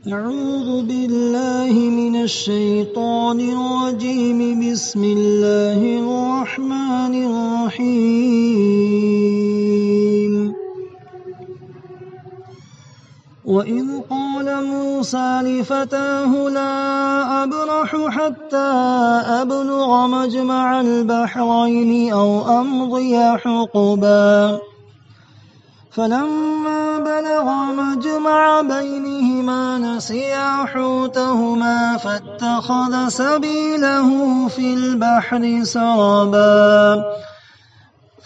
أعوذ بالله من الشيطان الرجيم. بسم الله الرحمن الرحيم. وإذ قال موسى لفتاه لا أبرح حتى أبلغ مجمع البحرين أو أمضي حقبا فلما بلغ مجمع بينهما نسيا حوتهما فاتخذ سبيله في البحر سربا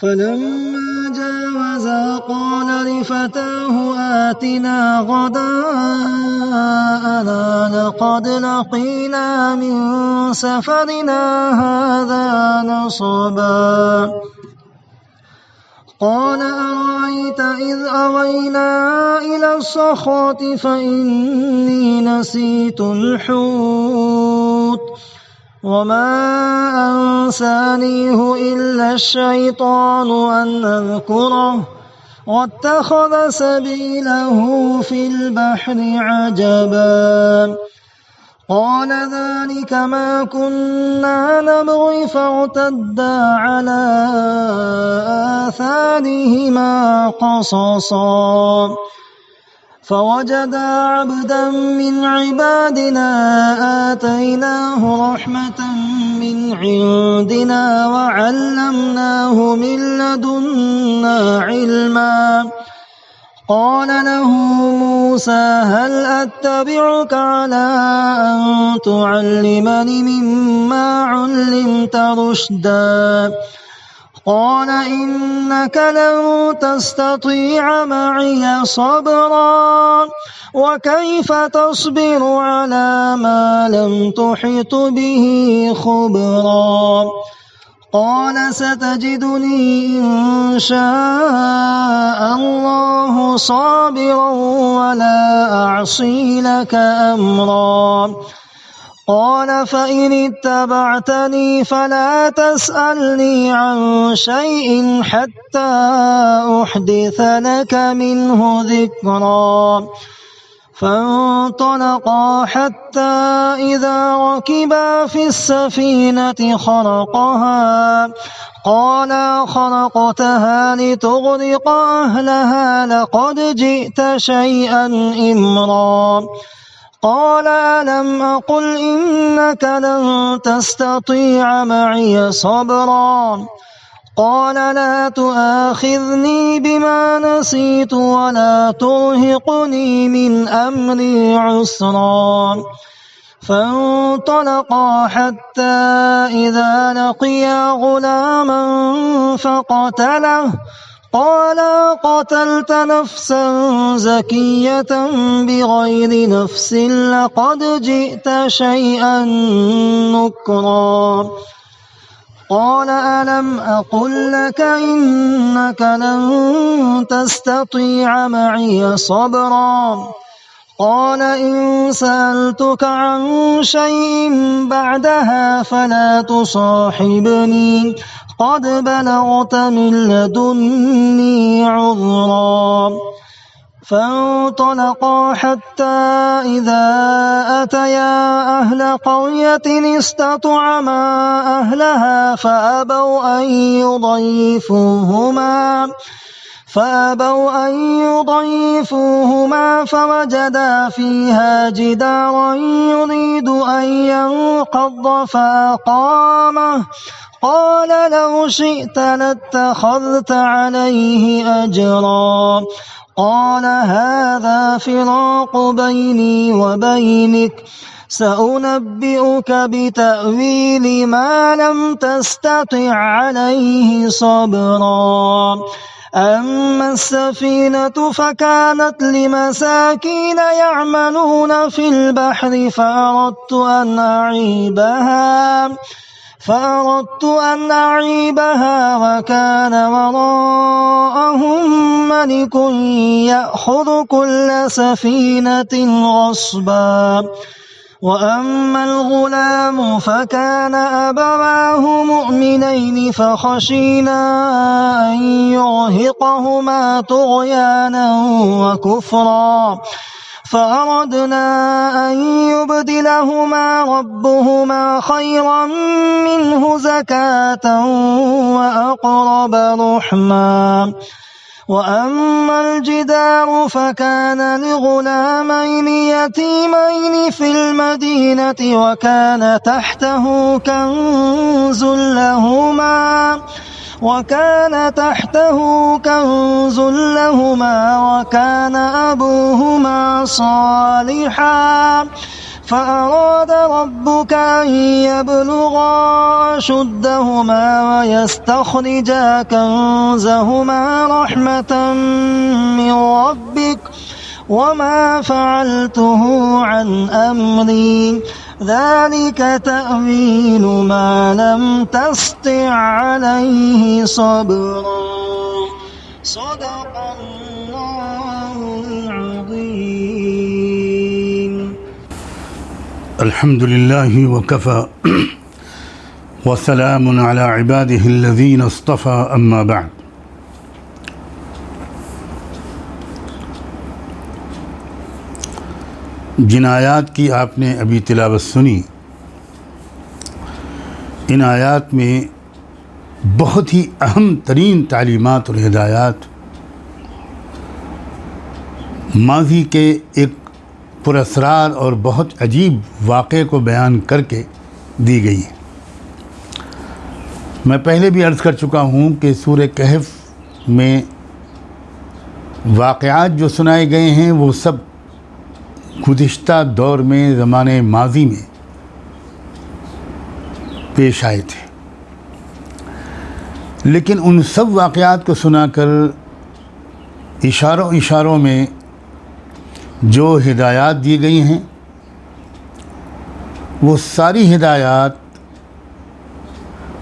فلما جاوزا قال لفتاه آتنا غداءنا لقد لقينا من سفرنا هذا نصبا قال أرأيت إذ أوينا إلى الصخرة فإني نسيت الحوت وما أنسانيه إلا الشيطان أن أذكره واتخذ سبيله في البحر عجبا قال ذلك ما كنا نبغي فارتدا على آثارهما قصصا فوجدا عبدا من عبادنا آتيناه رحمة من عندنا وعلمناه من لدنا علما قال له موسى هل أتبعك على أن تعلمني مما علمت رشدا قال إنك لن تستطيع معي صبرا وكيف تصبر على ما لم تحط به خبرا قال ستجدني إن شاء الله صابرا ولا أعصي لك أمرا قال فإن اتبعتني فلا تسألني عن شيء حتى أحدث لك منه ذكرا فانطلقا حتى إذا ركبا في السفينة خرقها قال خرقتها لتغرق أهلها لقد جئت شيئا إمرا قال ألم أقل إنك لن تستطيع معي صبرا قال لا تؤاخذني بما نسيت ولا ترهقني من أمري عسرا فانطلقا حتى إذا لقيا غلاما فقتله قال قتلت نفسا زكية بغير نفس لقد جئت شيئا نكرا قال ألم أقل لك إنك لن تستطيع معي صبرا قال إن سألتك عن شيء بعدها فلا تصاحبني قد بلغت من لدني عذرا فانطلقا حتى إذا أتيا أهل قرية استطعما أهلها فأبوا أن يضيفوهما فوجدا فيها جدارا يريد أن ينقض فأقامه قال لو شئت لاتخذت عليه أجرا قال هذا فراق بيني وبينك سأنبئك بتأويل ما لم تستطع عليه صبرا أما السفينة فكانت لمساكين يعملون في البحر فأردت أن أعيبها وكان وراءهم ملك يأخذ كل سفينة غصبا وأما الغلام فكان أبواه مؤمنين فخشينا أن يرهقهما طغيانا وكفرا فأردنا أن يبدلهما ربهما خيرا منه زكاة وأقرب رحما وأما الجدار فكان لغلامين يتيمين في المدينة وكان تحته كنز لهما وكان أبوهما صالحا فأراد ربك أن يبلغا أشدهما ويستخرجا كنزهما رحمة من ربك وما فعلته عن أمري ذلك تأويل ما لم تسطع عليه صبرا صدق الله العظيم. الحمد لله وكفى وسلام على عباده الذين اصطفى أما بعد. جن آیات کی آپ نے ابھی تلاوت سنی، ان آیات میں بہت ہی اہم ترین تعلیمات اور ہدایات ماضی کے ایک پراسرار اور بہت عجیب واقعے کو بیان کر کے دی گئی ہیں۔ میں پہلے بھی عرض کر چکا ہوں کہ سورہ کہف میں واقعات جو سنائے گئے ہیں وہ سب گزشتہ دور میں زمانے ماضی میں پیش آئے تھے، لیکن ان سب واقعات کو سنا کر اشاروں میں جو ہدایات دی گئی ہیں وہ ساری ہدایات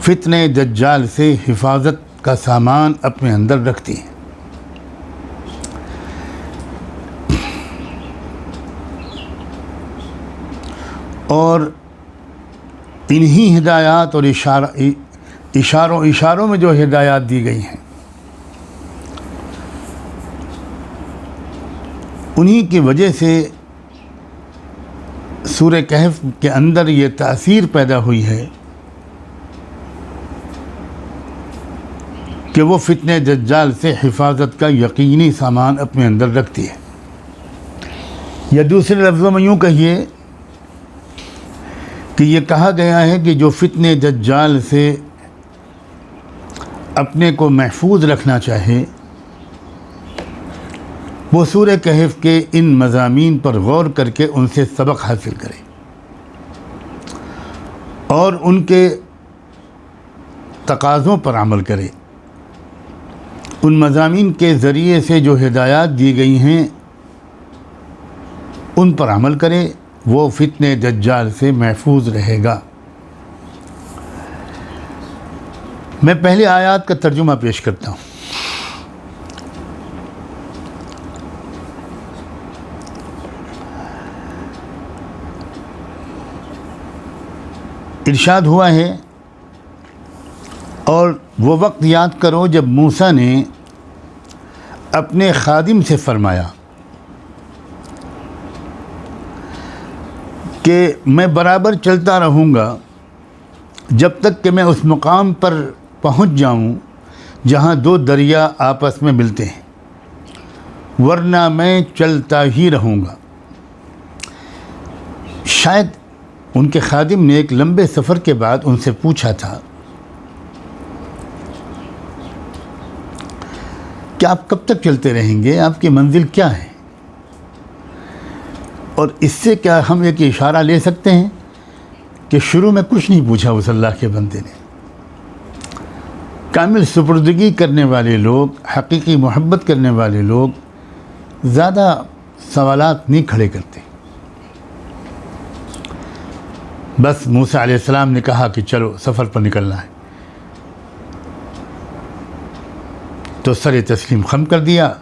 فتنہ دجال سے حفاظت کا سامان اپنے اندر رکھتی ہیں۔ اور انہی ہدایات اور اشاروں میں جو ہدایات دی گئی ہیں انہی کی وجہ سے سورہ کہف کے اندر یہ تاثیر پیدا ہوئی ہے کہ وہ فتنہ دجال سے حفاظت کا یقینی سامان اپنے اندر رکھتی ہے، یا دوسرے لفظوں میں یوں کہیے کہ یہ کہا گیا ہے کہ جو فتنہ دجال سے اپنے کو محفوظ رکھنا چاہے وہ سورہ کہف کے ان مضامین پر غور کر کے ان سے سبق حاصل کرے اور ان کے تقاضوں پر عمل کرے۔ ان مضامین کے ذریعے سے جو ہدایات دی گئی ہیں ان پر عمل کرے، وہ فتنہ دجال سے محفوظ رہے گا۔ میں پہلے آیات کا ترجمہ پیش کرتا ہوں۔ ارشاد ہوا ہے، اور وہ وقت یاد کرو جب موسیٰ نے اپنے خادم سے فرمایا کہ میں برابر چلتا رہوں گا جب تک کہ میں اس مقام پر پہنچ جاؤں جہاں دو دریا آپس میں ملتے ہیں، ورنہ میں چلتا ہی رہوں گا۔ شاید ان کے خادم نے ایک لمبے سفر کے بعد ان سے پوچھا تھا کہ آپ کب تک چلتے رہیں گے، آپ کی منزل کیا ہے؟ اور اس سے کیا ہم ایک اشارہ لے سکتے ہیں کہ شروع میں کچھ نہیں پوچھا اس اللہ کے بندے نے۔ کامل سپردگی کرنے والے لوگ، حقیقی محبت کرنے والے لوگ زیادہ سوالات نہیں کھڑے کرتے۔ بس موسیٰ علیہ السلام نے کہا کہ چلو سفر پر نکلنا ہے، تو سر تسلیم خم کر دیا،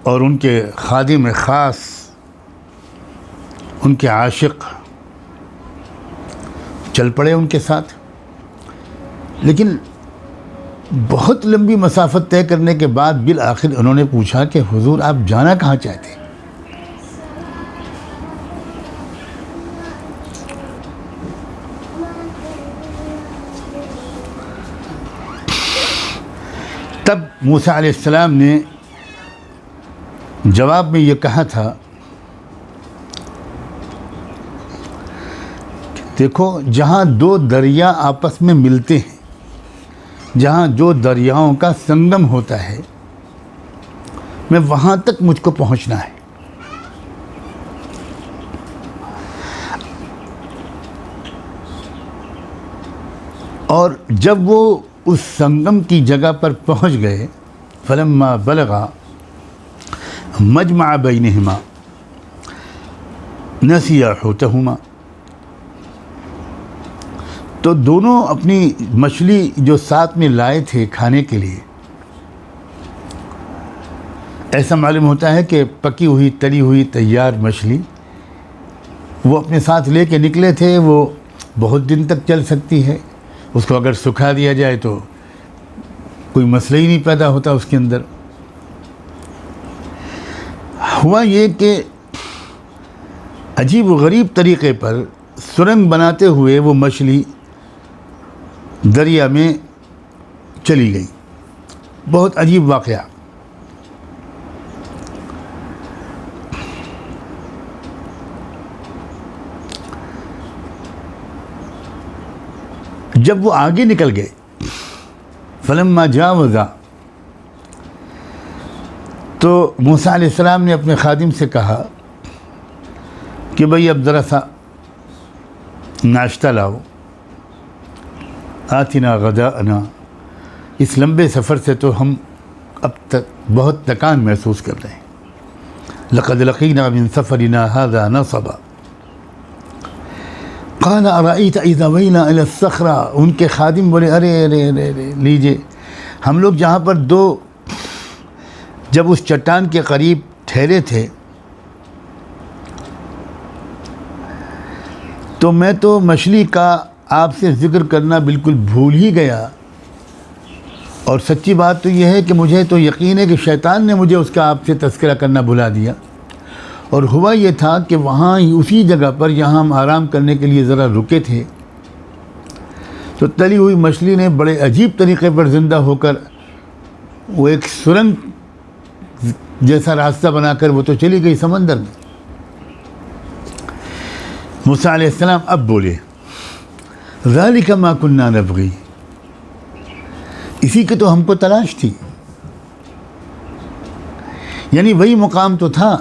اور ان کے خادم خاص، ان کے عاشق چل پڑے ان کے ساتھ۔ لیکن بہت لمبی مسافت طے کرنے کے بعد بالآخر انہوں نے پوچھا کہ حضور آپ جانا کہاں چاہتے ہیں؟ تب موسیٰ علیہ السلام نے جواب میں یہ کہا تھا، دیکھو جہاں دو دریا آپس میں ملتے ہیں، جہاں جو دریاؤں کا سنگم ہوتا ہے، میں وہاں تک مجھ کو پہنچنا ہے۔ اور جب وہ اس سنگم کی جگہ پر پہنچ گئے، فلما بلغا مجمع بینہما نسیا حوتہما، تو دونوں اپنی مچھلی جو ساتھ میں لائے تھے کھانے کے لیے، ایسا معلوم ہوتا ہے کہ پکی ہوئی تلی ہوئی تیار مچھلی وہ اپنے ساتھ لے کے نکلے تھے، وہ بہت دن تک چل سکتی ہے، اس کو اگر سکھا دیا جائے تو کوئی مسئلہ ہی نہیں پیدا ہوتا اس کے اندر۔ ہوا یہ کہ عجیب و غریب طریقے پر سرنگ بناتے ہوئے وہ مچھلی دریا میں چلی گئی۔ بہت عجیب واقعہ۔ جب وہ آگے نکل گئے، فلما جاوزا، تو موسیٰ علیہ السلام نے اپنے خادم سے کہا کہ بھئی اب ذرا سا ناشتہ لاؤ، آتنا غداءنا، اس لمبے سفر سے تو ہم اب تک بہت تکان محسوس کر رہے ہیں۔ لقد لقینا من سفرنا هذا نصبا، قال ارأیت اذا وینا الی الصخرہ، ان کے خادم بولے ارے ارے ارے ارے لیجئے، ہم لوگ جہاں پر جب اس چٹان کے قریب ٹھہرے تھے تو میں تو مچھلی کا آپ سے ذکر کرنا بالکل بھول ہی گیا، اور سچی بات تو یہ ہے کہ مجھے تو یقین ہے کہ شیطان نے مجھے اس کا آپ سے تذکرہ کرنا بھلا دیا۔ اور ہوا یہ تھا کہ وہاں ہی اسی جگہ پر جہاں ہم آرام کرنے کے لیے ذرا رکے تھے، تو تلی ہوئی مچھلی نے بڑے عجیب طریقے پر زندہ ہو کر وہ ایک سرنگ جیسا راستہ بنا کر وہ تو چلی گئی سمندر میں۔ موسیٰ علیہ السلام اب بولے، ذالک ما کنا نبغی، اسی کی تو ہم کو تلاش تھی، یعنی وہی مقام تو تھا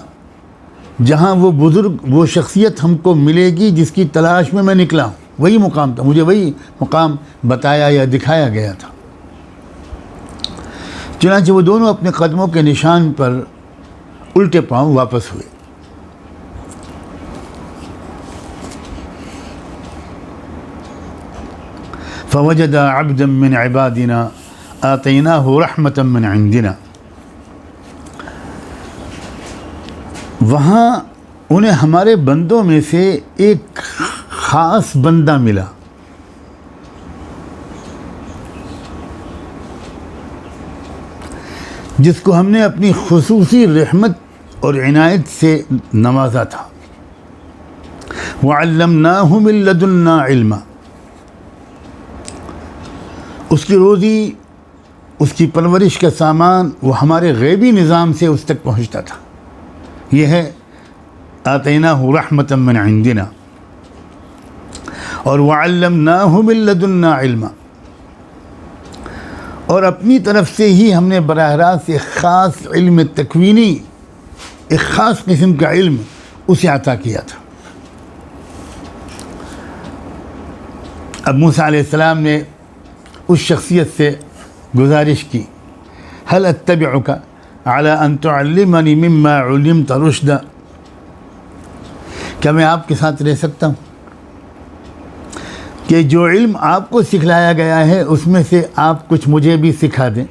جہاں وہ بزرگ، وہ شخصیت ہم کو ملے گی جس کی تلاش میں نکلا ہوں، وہی مقام تھا، مجھے وہی مقام بتایا یا دکھایا گیا تھا۔ چنانچہ وہ دونوں اپنے قدموں کے نشان پر الٹے پاؤں واپس ہوئے۔ فوجد عبدا من عبادنا آتیناہ رحمتا من عندنا، وہاں انہیں ہمارے بندوں میں سے ایک خاص بندہ ملا، جس کو ہم نے اپنی خصوصی رحمت اور عنایت سے نوازا تھا۔ وعلمناہ من لدنا علما، اس کی روزی، اس کی پرورش کا سامان وہ ہمارے غیبی نظام سے اس تک پہنچتا تھا۔ یہ ہے آتیناہ رحمتا من عندنا، اور وعلمناہ من لدنا علما، اور اپنی طرف سے ہی ہم نے براہ راست ایک خاص علم تکوینی، ایک خاص قسم کا علم اسے عطا کیا تھا۔ اب موسیٰ علیہ السلام نے اس شخصیت سے گزارش کی، هل اتبعک علی ان تعلمنی مما علمت رشدا، کیا میں آپ کے ساتھ رہ سکتا ہوں کہ جو علم آپ کو سکھلایا گیا ہے اس میں سے آپ کچھ مجھے بھی سکھا دیں،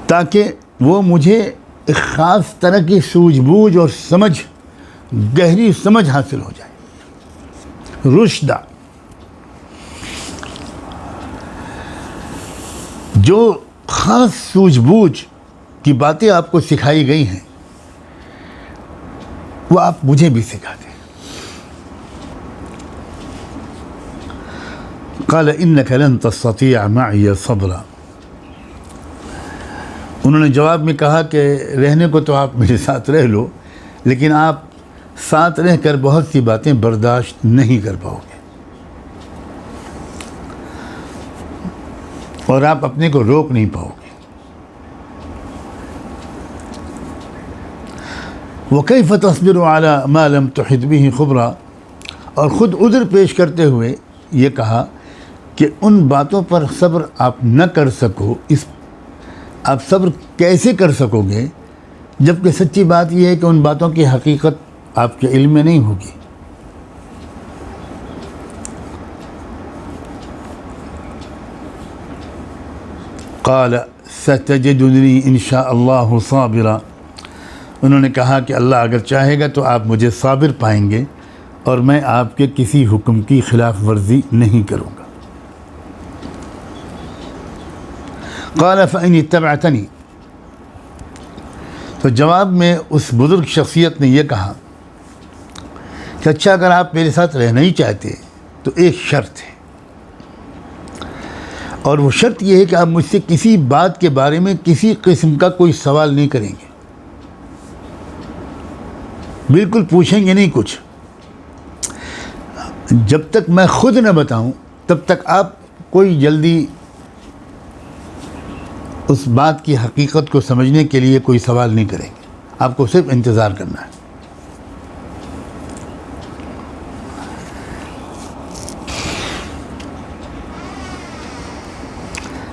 تاکہ وہ مجھے ایک خاص طرح کی سوجھ بوجھ اور سمجھ، گہری سمجھ حاصل ہو جائے۔ رشدہ، جو خاص سوجھ بوجھ کی باتیں آپ کو سکھائی گئی ہیں وہ آپ مجھے بھی سکھا دیں۔ قال انك لن تستطيع معي صبرا، انہوں نے جواب میں کہا کہ رہنے کو تو آپ میرے ساتھ رہ لو، لیکن آپ ساتھ رہ کر بہت سی باتیں برداشت نہیں کر پاؤ گے، اور آپ اپنے کو روک نہیں پاؤ گے۔ وَكَيْفَ تَصْبِرُ عَلَى مَا لَمْ تُحِطْ بِهِ خُبْرًا، اور خود عذر پیش کرتے ہوئے یہ کہا کہ ان باتوں پر صبر آپ نہ کر سکو، آپ صبر کیسے کر سکو گے جبکہ سچی بات یہ ہے کہ ان باتوں کی حقیقت آپ کے علم میں نہیں ہوگی۔ قال ستجدنی ان شاء اللہ صابرا، انہوں نے کہا کہ اللہ اگر چاہے گا تو آپ مجھے صابر پائیں گے اور میں آپ کے کسی حکم کی خلاف ورزی نہیں کروں گا۔ قال فإن اتبعتنی، تو جواب میں اس بزرگ شخصیت نے یہ کہا کہ اچھا اگر آپ میرے ساتھ رہنا ہی چاہتے تو ایک شرط ہے، اور وہ شرط یہ ہے کہ آپ مجھ سے کسی بات کے بارے میں کسی قسم کا کوئی سوال نہیں کریں گے، بالکل پوچھیں گے نہیں کچھ، جب تک میں خود نہ بتاؤں تب تک آپ کوئی جلدی اس بات کی حقیقت کو سمجھنے کے لیے کوئی سوال نہیں کریں گے، آپ کو صرف انتظار کرنا ہے۔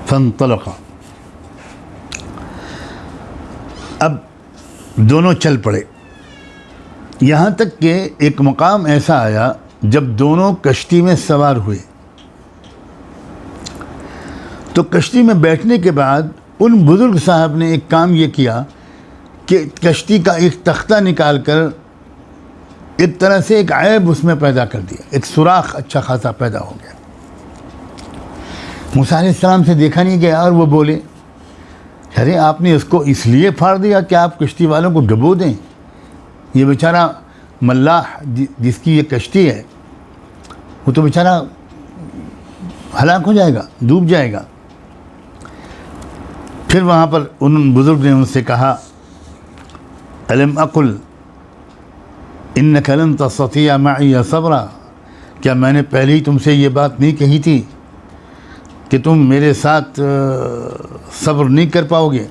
فانطلقا، اب دونوں چل پڑے، یہاں تک کہ ایک مقام ایسا آیا جب دونوں کشتی میں سوار ہوئے تو کشتی میں بیٹھنے کے بعد ان بزرگ صاحب نے ایک کام یہ کیا کہ کشتی کا ایک تختہ نکال کر ایک طرح سے ایک عیب اس میں پیدا کر دیا، ایک سوراخ اچھا خاصا پیدا ہو گیا۔ موسیٰ علیہ السلام سے دیکھا نہیں گیا اور وہ بولے ارے آپ نے اس کو اس لیے پھاڑ دیا کہ آپ کشتی والوں کو ڈبو دیں، یہ بیچارہ ملاح جس کی یہ کشتی ہے وہ تو بیچارہ ہلاک ہو جائے گا، ڈوب جائے گا۔ پھر وہاں پر ان بزرگ نے ان سے کہا الم اقل انک لن تستطیع معی صبرا، کیا میں نے پہلے ہی تم سے یہ بات نہیں کہی تھی کہ تم میرے ساتھ صبر نہیں کر پاؤ گے؟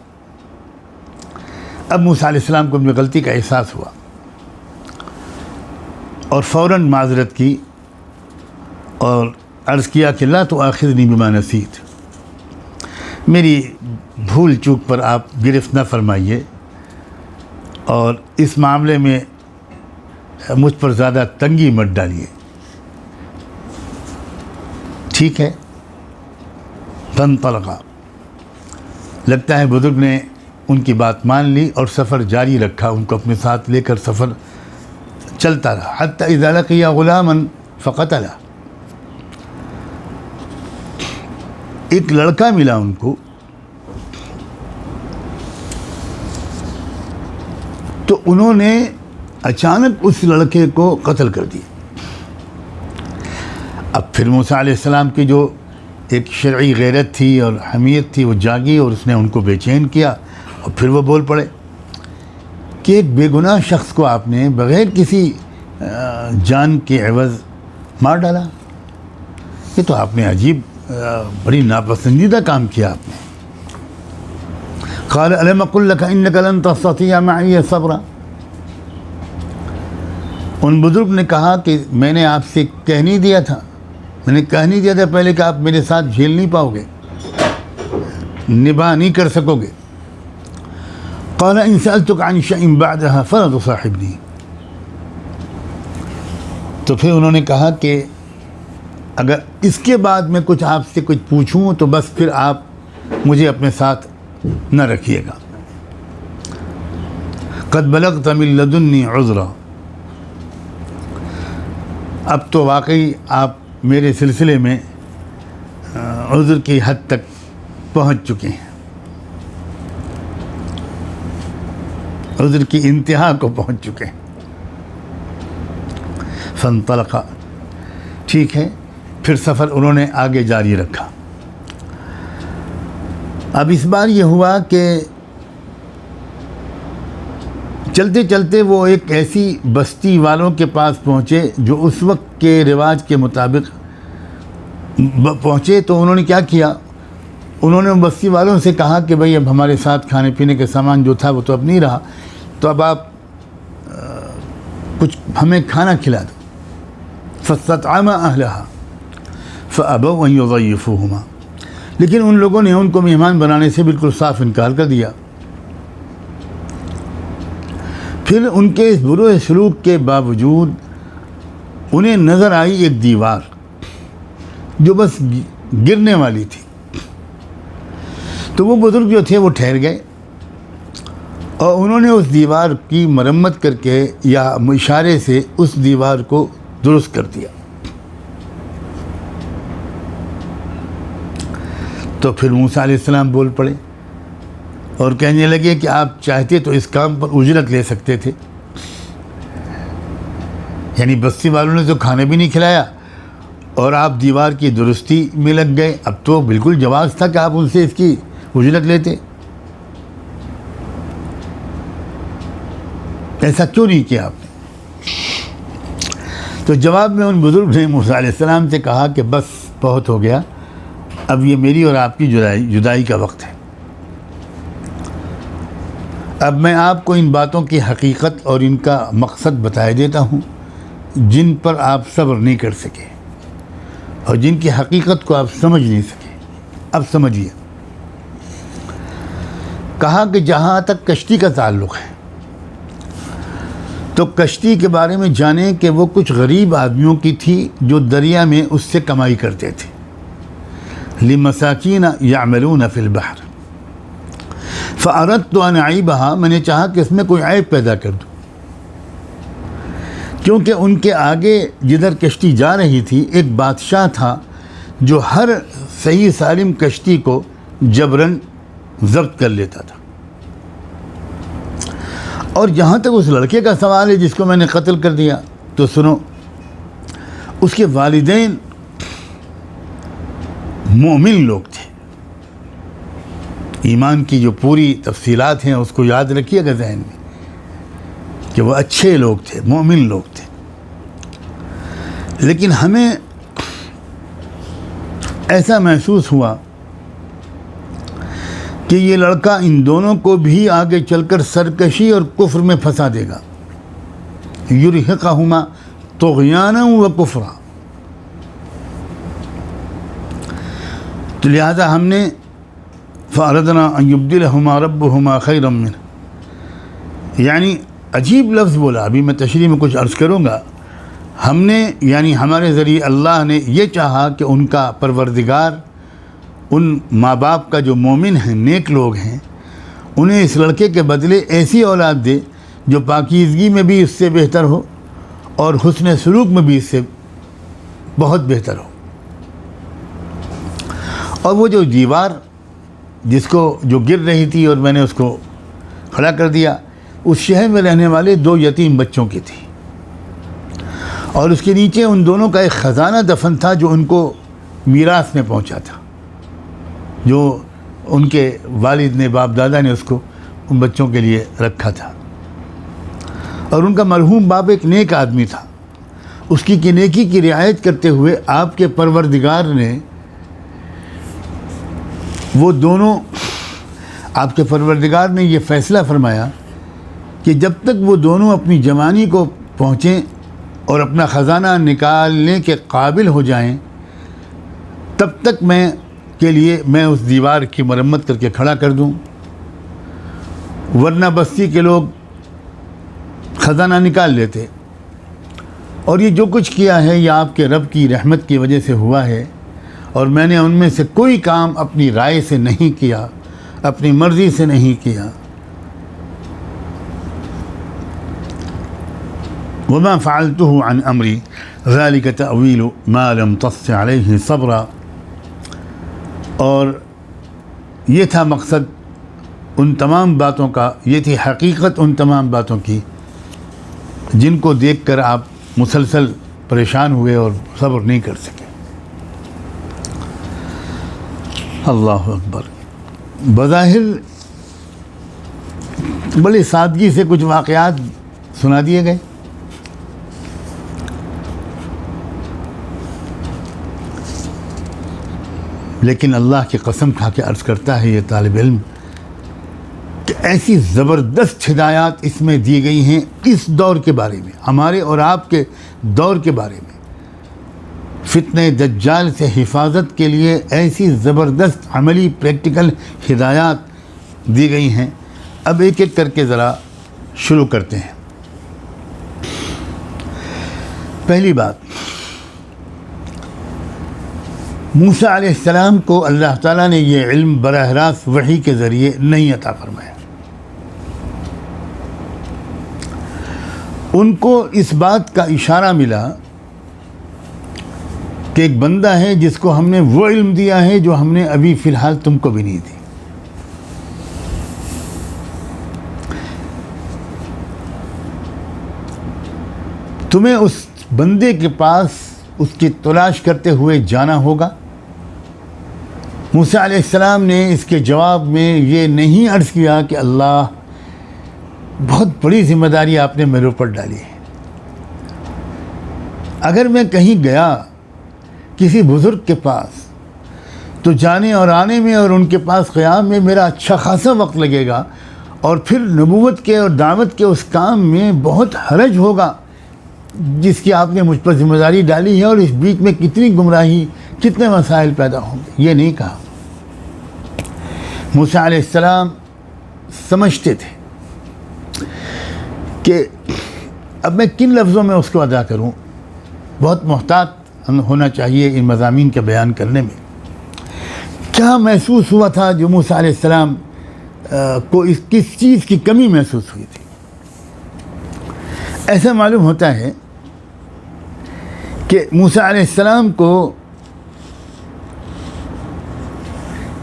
اب موسیٰ علیہ السلام کو اپنی غلطی کا احساس ہوا اور فوراً معذرت کی اور عرض کیا کہ لا تؤاخذنی بما نسیت، میری بھول چوک پر آپ گرفت نہ فرمائیے اور اس معاملے میں مجھ پر زیادہ تنگی مت ڈالیے، ٹھیک ہے؟ فانطلقا، لگتا ہے بزرگ نے ان کی بات مان لی اور سفر جاری رکھا، ان کو اپنے ساتھ لے کر سفر چلتا رہا حتی اذا لقی غلاما فقتلہ، ایک لڑکا ملا ان کو تو انہوں نے اچانک اس لڑکے کو قتل کر دیا۔ اب پھر موسیٰ علیہ السلام کی جو ایک شرعی غیرت تھی اور حمیت تھی وہ جاگی اور اس نے ان کو بے چین کیا، اور پھر وہ بول پڑے کہ ایک بے گناہ شخص کو آپ نے بغیر کسی جان کے عوض مار ڈالا، یہ تو آپ نے عجیب بڑی ناپسندیدہ کام کیا آپ نے۔ قال الم اقل لك انك لن تستطيع معي صبرا، ان بزرگ نے کہا کہ میں نے آپ سے کہہ نہیں دیا تھا، میں نے کہہ نہیں دیا تھا پہلے کہ آپ میرے ساتھ جھیل نہیں پاؤ گے، نبھا نہیں کر سکو گے۔ قال ان سألتك عن شيء بعدها فلا تصاحبني، تو پھر انہوں نے کہا کہ اگر اس کے بعد میں کچھ آپ سے کچھ پوچھوں تو بس پھر آپ مجھے اپنے ساتھ نہ رکھیے گا۔ قد بلغت من لدنی عذرا، اب تو واقعی آپ میرے سلسلے میں عذر کی حد تک پہنچ چکے ہیں، عذر کی انتہا کو پہنچ چکے ہیں۔ فانطلقا، ٹھیک ہے، پھر سفر انہوں نے آگے جاری رکھا۔ اب اس بار یہ ہوا کہ چلتے چلتے وہ ایک ایسی بستی والوں کے پاس پہنچے جو اس وقت کے رواج کے مطابق پہنچے، تو انہوں نے کیا کیا، انہوں نے بستی والوں سے کہا کہ بھئی اب ہمارے ساتھ کھانے پینے کے سامان جو تھا وہ تو اب نہیں رہا، تو اب آپ کچھ ہمیں کھانا کھلا دو۔ فاستطعم اهلها فابوا ان يضيفوهما، لیکن ان لوگوں نے ان کو مہمان بنانے سے بالکل صاف انکار کر دیا۔ پھر ان کے اس برے سلوک کے باوجود انہیں نظر آئی ایک دیوار جو بس گرنے والی تھی، تو وہ بزرگ جو تھے وہ ٹھہر گئے اور انہوں نے اس دیوار کی مرمت کر کے یا اشارے سے اس دیوار کو درست کر دیا۔ تو پھر موسیٰ علیہ السلام بول پڑے اور کہنے لگے کہ آپ چاہتے تو اس کام پر اجرت لے سکتے تھے، یعنی بستی والوں نے تو کھانے بھی نہیں کھلایا اور آپ دیوار کی درستی میں لگ گئے، اب تو بالکل جواز تھا کہ آپ ان سے اس کی اجرت لیتے، ایسا کیوں نہیں کیا آپ نے؟ تو جواب میں ان بزرگ نے موسیٰ علیہ السلام سے کہا کہ بس بہت ہو گیا، اب یہ میری اور آپ کی جدائی کا وقت ہے۔ اب میں آپ کو ان باتوں کی حقیقت اور ان کا مقصد بتائے دیتا ہوں جن پر آپ صبر نہیں کر سکے اور جن کی حقیقت کو آپ سمجھ نہیں سکے۔ اب سمجھیے، کہا کہ جہاں تک کشتی کا تعلق ہے تو کشتی کے بارے میں جانیں کہ وہ کچھ غریب آدمیوں کی تھی جو دریا میں اس سے کمائی کرتے تھے۔ لِمَسَاكِينَ يَعْمَلُونَ فِي الْبَحْرِ فَأَرَدْتُ أَنْ أَعِيبَهَا، میں نے چاہا کہ اس میں کوئی عیب پیدا کر دوں، کیونکہ ان کے آگے جدھر کشتی جا رہی تھی ایک بادشاہ تھا جو ہر صحیح سالم کشتی کو جبراً ضبط کر لیتا تھا۔ اور جہاں تک اس لڑکے کا سوال ہے جس کو میں نے قتل کر دیا، تو سنو، اس کے والدین مومن لوگ تھے، ایمان کی جو پوری تفصیلات ہیں اس کو یاد رکھیے گا ذہن میں کہ وہ اچھے لوگ تھے، مومن لوگ تھے، لیکن ہمیں ایسا محسوس ہوا کہ یہ لڑکا ان دونوں کو بھی آگے چل کر سرکشی اور کفر میں پھنسا دے گا، یرہقہما طغیانا و کفرا۔ تو لہذا ہم نے فَأَرَدْنَا أَن يُبْدِلَهُمَا رَبُّهُمَا خَيْرًا مِّنْهُ، یعنی عجیب لفظ بولا، ابھی میں تشریح میں کچھ عرض کروں گا۔ ہم نے یعنی ہمارے ذریعے اللہ نے یہ چاہا کہ ان کا پروردگار ان ماں باپ کا جو مومن ہیں، نیک لوگ ہیں، انہیں اس لڑکے کے بدلے ایسی اولاد دے جو پاکیزگی میں بھی اس سے بہتر ہو اور حسن سلوک میں بھی اس سے بہت بہتر ہو۔ اور وہ جو دیوار جس کو جو گر رہی تھی اور میں نے اس کو کھڑا کر دیا، اس شہر میں رہنے والے 2 یتیم بچوں کی تھی، اور اس کے نیچے ان دونوں کا ایک خزانہ دفن تھا جو ان کو میراث میں پہنچا تھا، جو ان کے والد نے، باپ دادا نے اس کو ان بچوں کے لیے رکھا تھا۔ اور ان کا مرحوم باپ ایک نیک آدمی تھا، اس کی نیکی کی رعایت کرتے ہوئے آپ کے پروردگار نے وہ دونوں، آپ کے پروردگار نے یہ فیصلہ فرمایا کہ جب تک وہ دونوں اپنی جوانی کو پہنچیں اور اپنا خزانہ نکالنے کے قابل ہو جائیں، تب تک میں اس دیوار کی مرمت کر کے کھڑا کر دوں، ورنہ بستی کے لوگ خزانہ نکال لیتے۔ اور یہ جو کچھ کیا ہے یہ آپ کے رب کی رحمت کی وجہ سے ہوا ہے، اور میں نے ان میں سے کوئی کام اپنی رائے سے نہیں کیا، اپنی مرضی سے نہیں کیا۔ وما فعلته عن امری ذلك تأویل ما لم تسطع علیہ صبرا، اور یہ تھا مقصد ان تمام باتوں کا، یہ تھی حقیقت ان تمام باتوں کی جن کو دیکھ کر آپ مسلسل پریشان ہوئے اور صبر نہیں کر سکے۔ اللہ اکبر. بظاہر بڑی سادگی سے کچھ واقعات سنا دیے گئے. لیکن اللہ کی قسم کھا کے عرض کرتا ہے یہ طالب علم کہ ایسی زبردست ہدایات اس میں دی گئی ہیں اس دور کے بارے میں، ہمارے اور آپ کے دور کے بارے میں. فتنہ دجال سے حفاظت کے لیے ایسی زبردست عملی پریکٹیکل ہدایات دی گئی ہیں. اب ایک ایک کر کے ذرا شروع کرتے ہیں. پہلی بات، موسیٰ علیہ السلام کو اللہ تعالیٰ نے یہ علم براہ راست وحی کے ذریعے نہیں عطا فرمایا. ان کو اس بات کا اشارہ ملا کہ ایک بندہ ہے جس کو ہم نے وہ علم دیا ہے جو ہم نے ابھی فی الحال تم کو بھی نہیں دی. تمہیں اس بندے کے پاس اس کی تلاش کرتے ہوئے جانا ہوگا. موسیٰ علیہ السلام نے اس کے جواب میں یہ نہیں عرض کیا کہ اللہ بہت بڑی ذمہ داری آپ نے میرے اوپر ڈالی ہے. اگر میں کہیں گیا کسی بزرگ کے پاس تو جانے اور آنے میں اور ان کے پاس قیام میں میرا اچھا خاصا وقت لگے گا، اور پھر نبوت کے اور دعوت کے اس کام میں بہت حرج ہوگا جس کی آپ نے مجھ پر ذمہ داری ڈالی ہے، اور اس بیچ میں کتنی گمراہی، کتنے مسائل پیدا ہوں گے. یہ نہیں کہا. موسیٰ علیہ السلام سمجھتے تھے کہ اب میں کن لفظوں میں اس کو ادا کروں. بہت محتاط ہونا چاہیے ان مضامین کے بیان کرنے میں. کیا محسوس ہوا تھا جو موسیٰ علیہ السلام کو کس چیز کی کمی محسوس ہوئی تھی؟ ایسا معلوم ہوتا ہے کہ موسیٰ علیہ السلام کو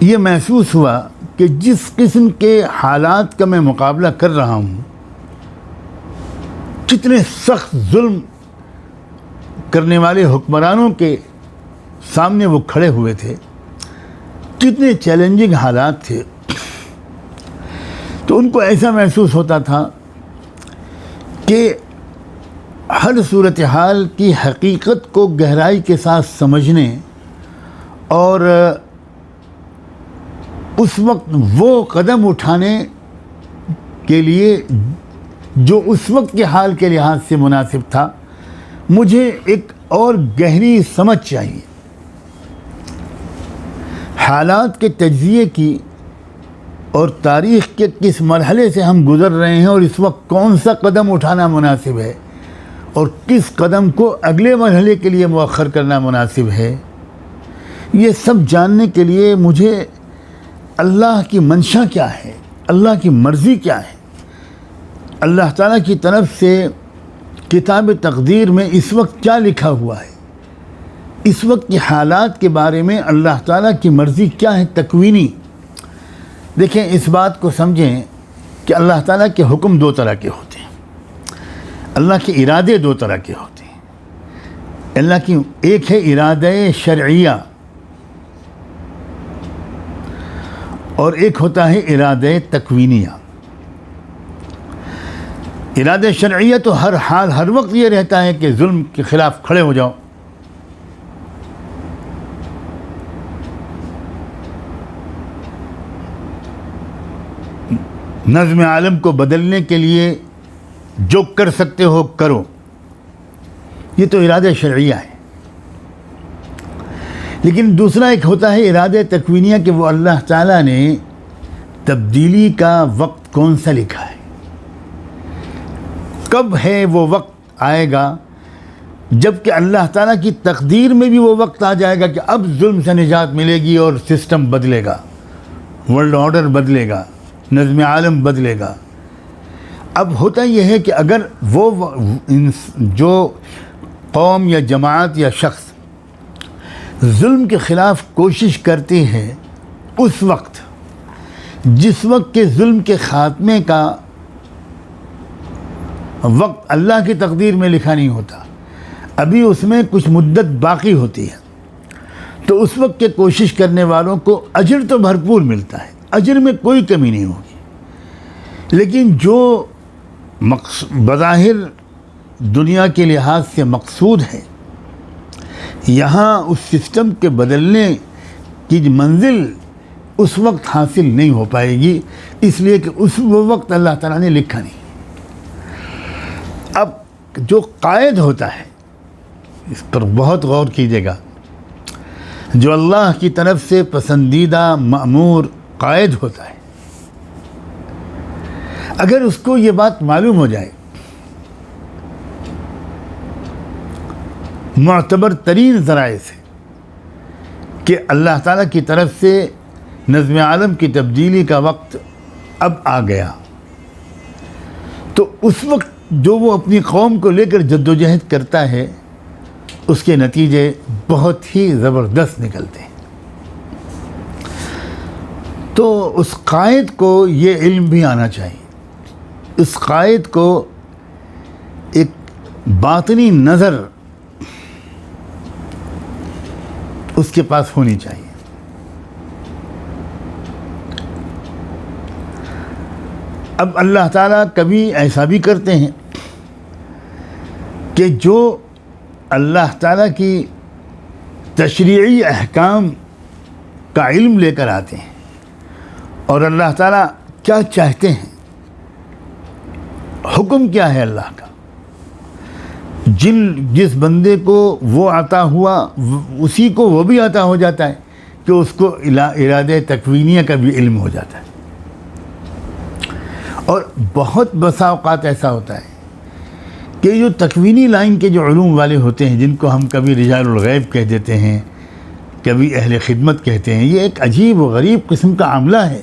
یہ محسوس ہوا کہ جس قسم کے حالات کا میں مقابلہ کر رہا ہوں، کتنے سخت ظلم کرنے والے حکمرانوں کے سامنے وہ کھڑے ہوئے تھے، کتنے چیلنجنگ حالات تھے، تو ان کو ایسا محسوس ہوتا تھا کہ ہر صورتحال کی حقیقت کو گہرائی کے ساتھ سمجھنے اور اس وقت وہ قدم اٹھانے کے لیے جو اس وقت کے حال کے لحاظ سے مناسب تھا، مجھے ایک اور گہری سمجھ چاہیے. حالات کے تجزیے کی اور تاریخ کے کس مرحلے سے ہم گزر رہے ہیں اور اس وقت کون سا قدم اٹھانا مناسب ہے اور کس قدم کو اگلے مرحلے کے لیے مؤخر کرنا مناسب ہے، یہ سب جاننے کے لیے مجھے اللہ کی منشا کیا ہے، اللہ کی مرضی کیا ہے، اللہ تعالیٰ کی طرف سے کتاب تقدیر میں اس وقت کیا لکھا ہوا ہے، اس وقت کی حالات کے بارے میں اللہ تعالیٰ کی مرضی کیا ہے تکوینی. دیکھیں، اس بات کو سمجھیں کہ اللہ تعالیٰ کے حکم دو طرح کے ہوتے ہیں، اللہ کے ارادے دو طرح کے ہوتے ہیں. اللہ کی ایک ہے ارادہ شرعیہ اور ایک ہوتا ہے ارادہ تکوینیہ. ارادہ شرعیہ تو ہر حال ہر وقت یہ رہتا ہے کہ ظلم کے خلاف کھڑے ہو جاؤ. نظم عالم کو بدلنے کے لیے جو کر سکتے ہو کرو، یہ تو ارادہ شرعیہ ہے. لیکن دوسرا ایک ہوتا ہے ارادہ تکوینیہ کہ وہ اللہ تعالیٰ نے تبدیلی کا وقت کون سا لکھا ہے، کب ہے وہ وقت آئے گا جب کہ اللہ تعالیٰ کی تقدیر میں بھی وہ وقت آ جائے گا کہ اب ظلم سے نجات ملے گی اور سسٹم بدلے گا، ورلڈ آرڈر بدلے گا، نظم عالم بدلے گا. اب ہوتا یہ ہے کہ اگر وہ جو قوم یا جماعت یا شخص ظلم کے خلاف کوشش کرتی ہے، اس وقت جس وقت کے ظلم کے خاتمے کا وقت اللہ کی تقدیر میں لکھا نہیں ہوتا، ابھی اس میں کچھ مدت باقی ہوتی ہے، تو اس وقت کے کوشش کرنے والوں کو اجر تو بھرپور ملتا ہے، اجر میں کوئی کمی نہیں ہوگی، لیکن جو بظاہر دنیا کے لحاظ سے مقصود ہے، یہاں اس سسٹم کے بدلنے کی منزل اس وقت حاصل نہیں ہو پائے گی، اس لیے کہ وہ وقت اللہ تعالیٰ نے لکھا نہیں۔ اب جو قائد ہوتا ہے، اس پر بہت غور کیجیے گا، جو اللہ کی طرف سے پسندیدہ مأمور قائد ہوتا ہے، اگر اس کو یہ بات معلوم ہو جائے معتبر ترین ذرائع سے کہ اللہ تعالیٰ کی طرف سے نظم عالم کی تبدیلی کا وقت اب آ گیا، تو اس وقت جو وہ اپنی قوم کو لے کر جدوجہد کرتا ہے، اس کے نتیجے بہت ہی زبردست نکلتے ہیں۔ تو اس قائد کو یہ علم بھی آنا چاہیے، اس قائد کو ایک باطنی نظر اس کے پاس ہونی چاہیے۔ اب اللہ تعالیٰ کبھی ایسا بھی کرتے ہیں کہ جو اللہ تعالیٰ کی تشریعی احکام کا علم لے کر آتے ہیں، اور اللہ تعالیٰ کیا چاہتے ہیں، حکم کیا ہے اللہ کا، جس بندے کو وہ عطا ہوا اسی کو وہ بھی عطا ہو جاتا ہے کہ اس کو ارادہ تکوینیہ کا بھی علم ہو جاتا ہے۔ اور بہت بسا اوقات ایسا ہوتا ہے کہ جو تکوینی لائن کے جو علوم والے ہوتے ہیں، جن کو ہم کبھی رجال الغیب کہہ دیتے ہیں، کبھی اہل خدمت کہتے ہیں، یہ ایک عجیب و غریب قسم کا عاملہ ہے۔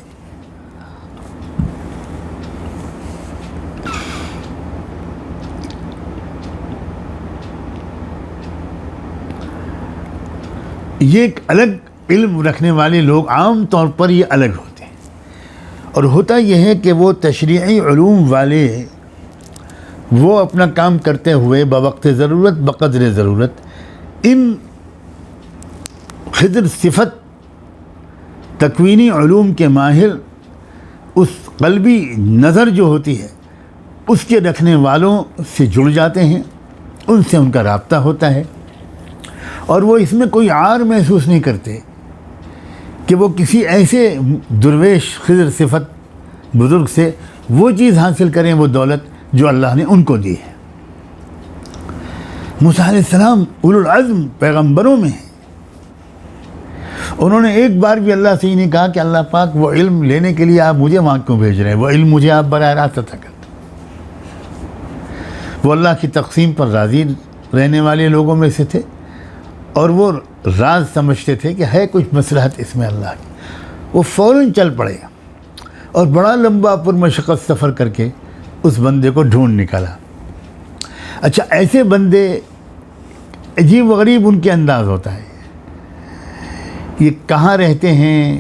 یہ ایک الگ علم رکھنے والے لوگ عام طور پر یہ الگ ہوتے ہیں، اور ہوتا یہ ہے کہ وہ تشریعی علوم والے وہ اپنا کام کرتے ہوئے بوقت ضرورت بقدر ضرورت ان خضر صفت تکوینی علوم کے ماہر اس قلبی نظر جو ہوتی ہے اس کے رکھنے والوں سے جڑ جاتے ہیں، ان سے ان کا رابطہ ہوتا ہے، اور وہ اس میں کوئی عار محسوس نہیں کرتے کہ وہ کسی ایسے درویش خضر صفت بزرگ سے وہ چیز حاصل کریں، وہ دولت جو اللہ نے ان کو دی ہے۔ موسیٰ علیہ السلام اولو العزم پیغمبروں میں ہیں، انہوں نے ایک بار بھی اللہ سے ہی نہیں کہا کہ اللہ پاک وہ علم لینے کے لیے آپ مجھے وہاں کیوں بھیج رہے ہیں، وہ علم مجھے آپ براہ راست عطا کرتے۔ وہ اللہ کی تقسیم پر راضی رہنے والے لوگوں میں سے تھے، اور وہ راز سمجھتے تھے کہ ہے کچھ مصلحت اس میں اللہ کی۔ وہ فوراً چل پڑے اور بڑا لمبا پرمشقت سفر کر کے اس بندے کو ڈھونڈ نکالا۔ اچھا، ایسے بندے عجیب و غریب ان کے انداز ہوتا ہے، یہ کہاں رہتے ہیں،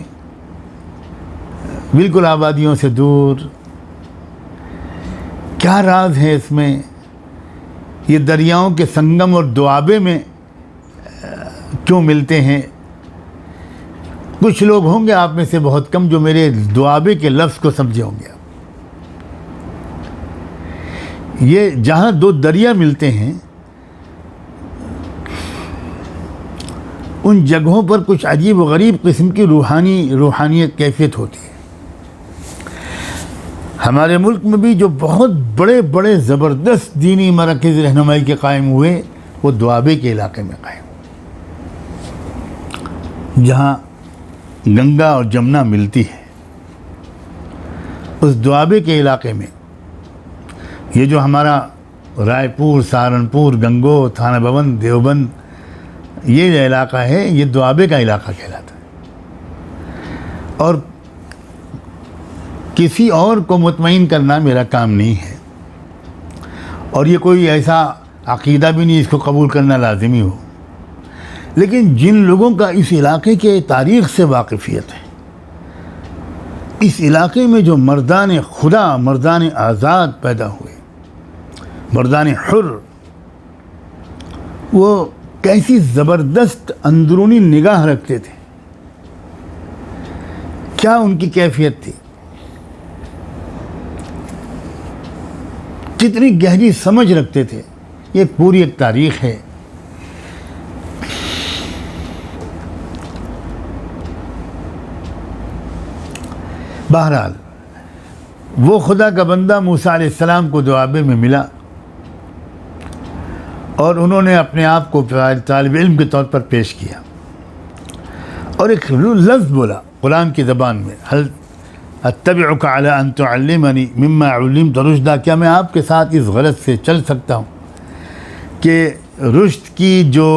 بالکل آبادیوں سے دور، کیا راز ہے اس میں، یہ دریاؤں کے سنگم اور دوآبے میں کیوں ملتے ہیں۔ کچھ لوگ ہوں گے آپ میں سے بہت کم جو میرے دوآبے کے لفظ کو سمجھے ہوں گے۔ یہ جہاں دو دریا ملتے ہیں ان جگہوں پر کچھ عجیب و غریب قسم کی روحانیت کیفیت ہوتی ہے۔ ہمارے ملک میں بھی جو بہت بڑے بڑے زبردست دینی مراکز رہنمائی کے قائم ہوئے وہ دوآبے کے علاقے میں قائم، جہاں گنگا اور جمنا ملتی ہے۔ اس دوآبے کے علاقے میں یہ جو ہمارا رائے پور، سہارنپور، گنگو، تھانہ بھون، دیوبند، یہ جو علاقہ ہے یہ دوآبے کا علاقہ کہلاتا ہے، اور کسی اور کو مطمئن کرنا میرا کام نہیں ہے، اور یہ کوئی ایسا عقیدہ بھی نہیں اس کو قبول کرنا لازمی ہو، لیکن جن لوگوں کا اس علاقے کے تاریخ سے واقفیت ہے، اس علاقے میں جو مردان خدا، مردان آزاد پیدا ہوئے، مردان حر، وہ کیسی زبردست اندرونی نگاہ رکھتے تھے، کیا ان کی کیفیت تھی، کتنی گہری سمجھ رکھتے تھے، یہ پوری ایک تاریخ ہے۔ بہرحال وہ خدا کا بندہ موسیٰ علیہ السلام کو دوابے میں ملا اور انہوں نے اپنے آپ کو طالب علم کے طور پر پیش کیا اور ایک لفظ بولا قرآن کی زبان میں، هل اتبعک علی ان تعلمنی مما علمت رشدا، کیا میں آپ کے ساتھ اس غرض سے چل سکتا ہوں کہ رشد کی جو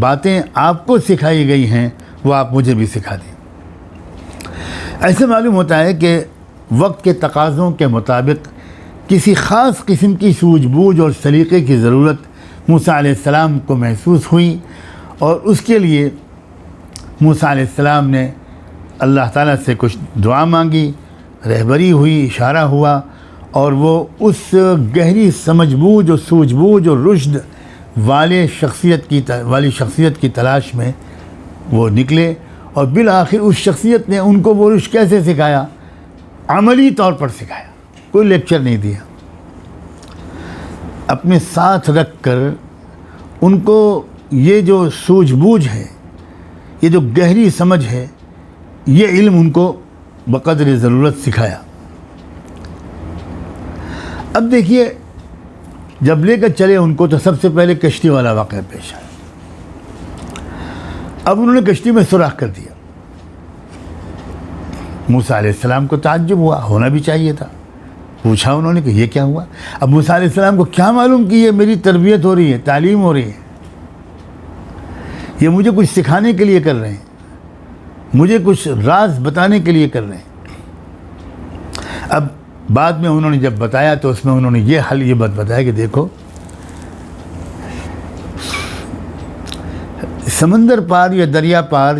باتیں آپ کو سکھائی گئی ہیں وہ آپ مجھے بھی سکھا دیں۔ ایسے معلوم ہوتا ہے کہ وقت کے تقاضوں کے مطابق کسی خاص قسم کی سوجھ بوجھ اور سلیقے کی ضرورت موسیٰ علیہ السلام کو محسوس ہوئی، اور اس کے لیے موسیٰ علیہ السلام نے اللہ تعالیٰ سے کچھ دعا مانگی، رہبری ہوئی، اشارہ ہوا، اور وہ اس گہری سمجھ بوجھ اور سوجھ بوجھ اور رشد والی شخصیت کی تلاش میں وہ نکلے، اور بالآخر اس شخصیت نے ان کو وہ رشد کیسے سکھایا؟ عملی طور پر سکھایا، کوئی لیکچر نہیں دیا، اپنے ساتھ رکھ کر ان کو یہ جو سوجھ بوجھ ہے، یہ جو گہری سمجھ ہے، یہ علم ان کو بقدر ضرورت سکھایا۔ اب دیکھیے، جب لے کر چلے ان کو تو سب سے پہلے کشتی والا واقعہ پیش آیا۔ اب انہوں نے کشتی میں سوراخ کر دیا۔ موسیٰ علیہ السلام کو تعجب ہوا، ہونا بھی چاہیے تھا، پوچھا انہوں نے کہ یہ کیا ہوا؟ اب موسیٰ علیہ السلام کو کیا معلوم کہ یہ میری تربیت ہو رہی ہے، تعلیم ہو رہی ہے، یہ مجھے کچھ سکھانے کے لیے کر رہے ہیں، مجھے کچھ راز بتانے کے لیے کر رہے ہیں۔ اب بعد میں انہوں نے جب بتایا تو اس میں انہوں نے یہ بات بتایا کہ دیکھو، سمندر پار یا دریا پار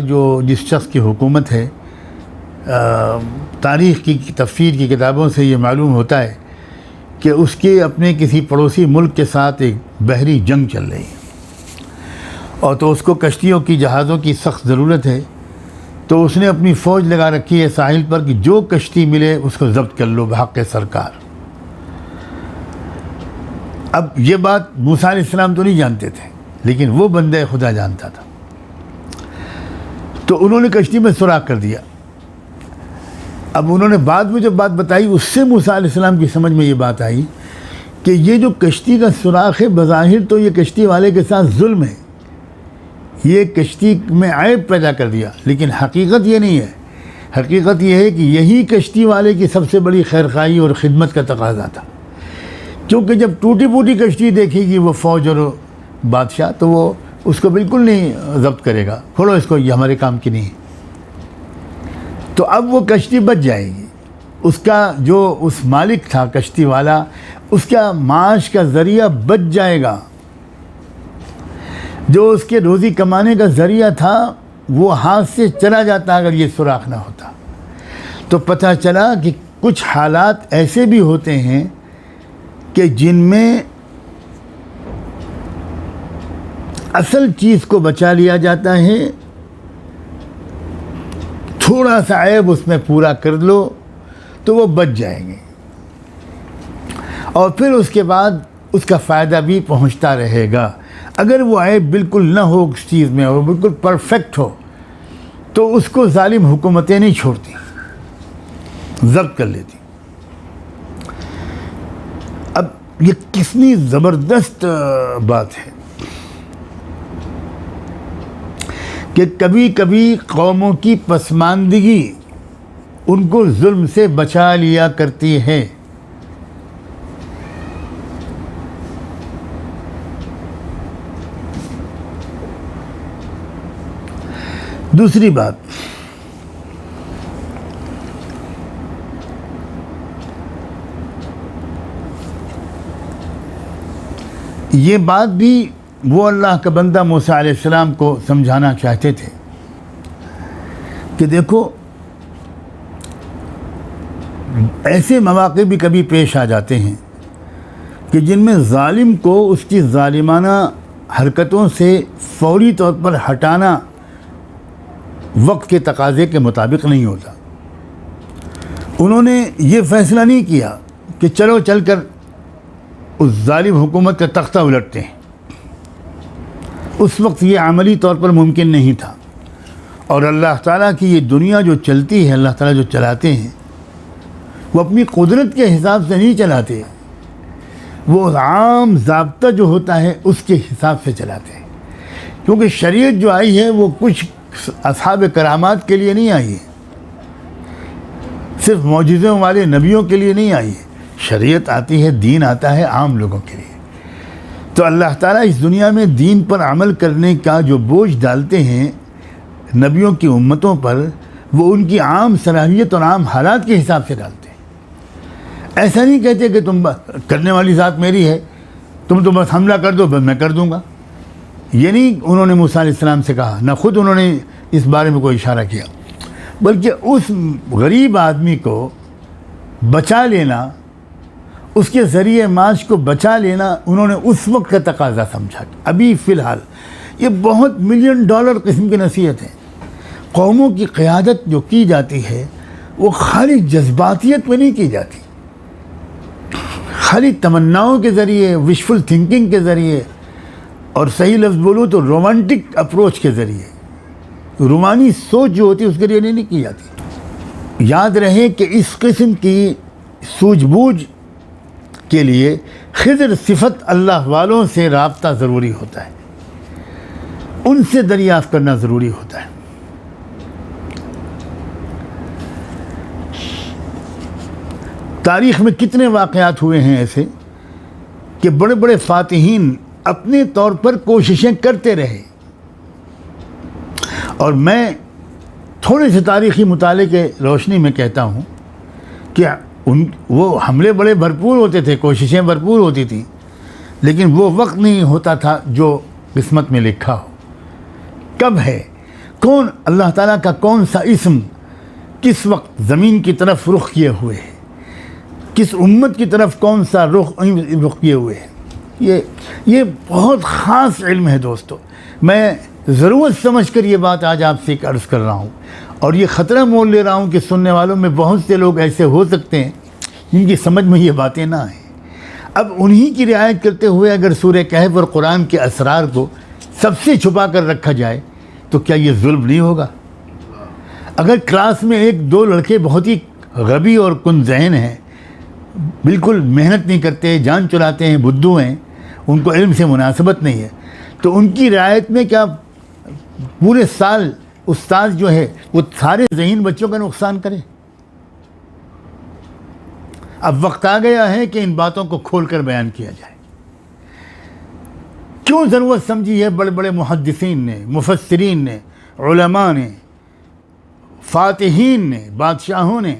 جس شخص کی حکومت ہے، تاریخ کی تفسیر کی کتابوں سے یہ معلوم ہوتا ہے کہ اس کے اپنے کسی پڑوسی ملک کے ساتھ ایک بحری جنگ چل رہی ہے، اور تو اس کو کشتیوں کی، جہازوں کی سخت ضرورت ہے، تو اس نے اپنی فوج لگا رکھی ہے ساحل پر کہ جو کشتی ملے اس کو ضبط کر لو بحق سرکار۔ اب یہ بات موسیٰ علیہ السلام تو نہیں جانتے تھے، لیکن وہ بندہ خدا جانتا تھا، تو انہوں نے کشتی میں سوراخ کر دیا۔ اب انہوں نے بعد میں جب بات بتائی، اس سے موسیٰ علیہ السلام کی سمجھ میں یہ بات آئی کہ یہ جو کشتی کا سوراخ ہے، بظاہر تو یہ کشتی والے کے ساتھ ظلم ہے، یہ کشتی میں عیب پیدا کر دیا، لیکن حقیقت یہ نہیں ہے۔ حقیقت یہ ہے کہ یہی کشتی والے کی سب سے بڑی خیرخواہی اور خدمت کا تقاضا تھا، کیونکہ جب ٹوٹی پوٹی کشتی دیکھے گی وہ فوج اور بادشاہ، تو وہ اس کو بالکل نہیں ضبط کرے گا، چھوڑو اس کو، یہ ہمارے کام کی نہیں ہے۔ تو اب وہ کشتی بچ جائے گی، اس کا جو اس مالک تھا کشتی والا، اس کا معاش کا ذریعہ بچ جائے گا، جو اس کے روزی کمانے کا ذریعہ تھا وہ ہاتھ سے چلا جاتا اگر یہ سوراخ نہ ہوتا۔ تو پتہ چلا کہ کچھ حالات ایسے بھی ہوتے ہیں کہ جن میں اصل چیز کو بچا لیا جاتا ہے، تھوڑا سا عیب اس میں پورا کر لو تو وہ بچ جائیں گے، اور پھر اس کے بعد اس کا فائدہ بھی پہنچتا رہے گا۔ اگر وہ عیب بالکل نہ ہو اس چیز میں، اور بالکل پرفیکٹ ہو، تو اس کو ظالم حکومتیں نہیں چھوڑتی، ضبط کر لیتی۔ اب یہ کتنی زبردست بات ہے کہ کبھی کبھی قوموں کی پسماندگی ان کو ظلم سے بچا لیا کرتی ہے۔ دوسری بات، یہ بات بھی وہ اللہ کا بندہ موسیٰ علیہ السلام کو سمجھانا چاہتے تھے کہ دیکھو، ایسے مواقع بھی کبھی پیش آ جاتے ہیں کہ جن میں ظالم کو اس کی ظالمانہ حرکتوں سے فوری طور پر ہٹانا وقت کے تقاضے کے مطابق نہیں ہوتا۔ انہوں نے یہ فیصلہ نہیں کیا کہ چلو چل کر اس ظالم حکومت کا تختہ الٹتے ہیں، اس وقت یہ عملی طور پر ممکن نہیں تھا۔ اور اللہ تعالیٰ کی یہ دنیا جو چلتی ہے، اللہ تعالیٰ جو چلاتے ہیں، وہ اپنی قدرت کے حساب سے نہیں چلاتے، وہ عام ضابطہ جو ہوتا ہے اس کے حساب سے چلاتے ہیں، کیونکہ شریعت جو آئی ہے وہ کچھ اصحاب کرامات کے لیے نہیں آئی ہے، صرف معجزوں والے نبیوں کے لیے نہیں آئی ہے، شریعت آتی ہے، دین آتا ہے عام لوگوں کے لیے۔ تو اللہ تعالیٰ اس دنیا میں دین پر عمل کرنے کا جو بوجھ ڈالتے ہیں نبیوں کی امتوں پر، وہ ان کی عام صلاحیت اور عام حالات کے حساب سے ڈالتے ہیں۔ ایسا نہیں کہتے کہ تم کرنے والی ذات میری ہے، تم تو بس حملہ کر دو، بس میں کر دوں گا۔ یہ نہیں انہوں نے موسیٰ علیہ السلام سے کہا، نہ خود انہوں نے اس بارے میں کوئی اشارہ کیا، بلکہ اس غریب آدمی کو بچا لینا، اس کے ذریعے معاش کو بچا لینا انہوں نے اس وقت کا تقاضا سمجھا۔ ابھی فی الحال یہ بہت $ملین قسم کی نصیحت ہے۔ قوموں کی قیادت جو کی جاتی ہے وہ خالی جذباتیت میں نہیں کی جاتی، خالی تمناؤں کے ذریعے، وشفل تھنکنگ کے ذریعے، اور صحیح لفظ بولوں تو رومانٹک اپروچ کے ذریعے، رومانی سوچ جو ہوتی ہے اس کے لیے نہیں کی جاتی۔ یاد رہے کہ اس قسم کی سوجھ بوجھ کے لیے خضر صفت اللہ والوں سے رابطہ ضروری ہوتا ہے، ان سے دریافت کرنا ضروری ہوتا ہے۔ تاریخ میں کتنے واقعات ہوئے ہیں ایسے کہ بڑے بڑے فاتحین اپنے طور پر کوششیں کرتے رہے، اور میں تھوڑے سے تاریخی مطالعے کے روشنی میں کہتا ہوں کہ وہ حملے بڑے بھرپور ہوتے تھے، کوششیں بھرپور ہوتی تھیں، لیکن وہ وقت نہیں ہوتا تھا جو قسمت میں لکھا ہو۔ کب ہے، کون اللہ تعالیٰ کا کون سا اسم کس وقت زمین کی طرف رخ کیے ہوئے ہے، کس امت کی طرف کون سا رخ کیے ہوئے ہیں، یہ بہت خاص علم ہے دوستو۔ میں ضرورت سمجھ کر یہ بات آج آپ سے عرض کر رہا ہوں، اور یہ خطرہ مول لے رہا ہوں کہ سننے والوں میں بہت سے لوگ ایسے ہو سکتے ہیں جن کی سمجھ میں یہ باتیں نہ آئیں۔ اب انہی کی رعایت کرتے ہوئے اگر سورہ کہف اور قرآن کے اسرار کو سب سے چھپا کر رکھا جائے تو کیا یہ ظلم نہیں ہوگا؟ اگر کلاس میں ایک دو لڑکے بہت ہی غبی اور کن ذہن ہیں، بالکل محنت نہیں کرتے، جان چلاتے ہیں، بدھو ہیں، ان کو علم سے مناسبت نہیں ہے، تو ان کی رعایت میں کیا پورے سال استاد جو ہے وہ سارے ذہین بچوں کا نقصان کرے؟ اب وقت آ گیا ہے کہ ان باتوں کو کھول کر بیان کیا جائے۔ کیوں ضرورت سمجھی ہے بڑے بڑے محدثین نے، مفسرین نے، علماء نے، فاتحین نے، بادشاہوں نے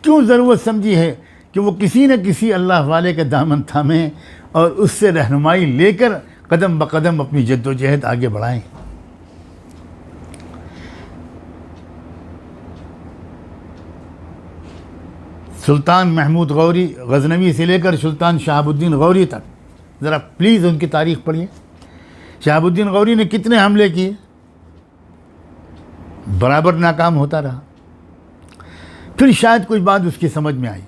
کیوں ضرورت سمجھی ہے کہ وہ کسی نہ کسی اللہ والے کا دامن تھامیں اور اس سے رہنمائی لے کر قدم بقدم اپنی جد و جہد آگے بڑھائیں؟ سلطان محمود غوری غزنوی سے لے کر سلطان شہاب الدین غوری تک ذرا پلیز ان کی تاریخ پڑھیے۔ شہاب الدین غوری نے کتنے حملے کیے، برابر ناکام ہوتا رہا، پھر شاید کچھ بات اس کی سمجھ میں آئی،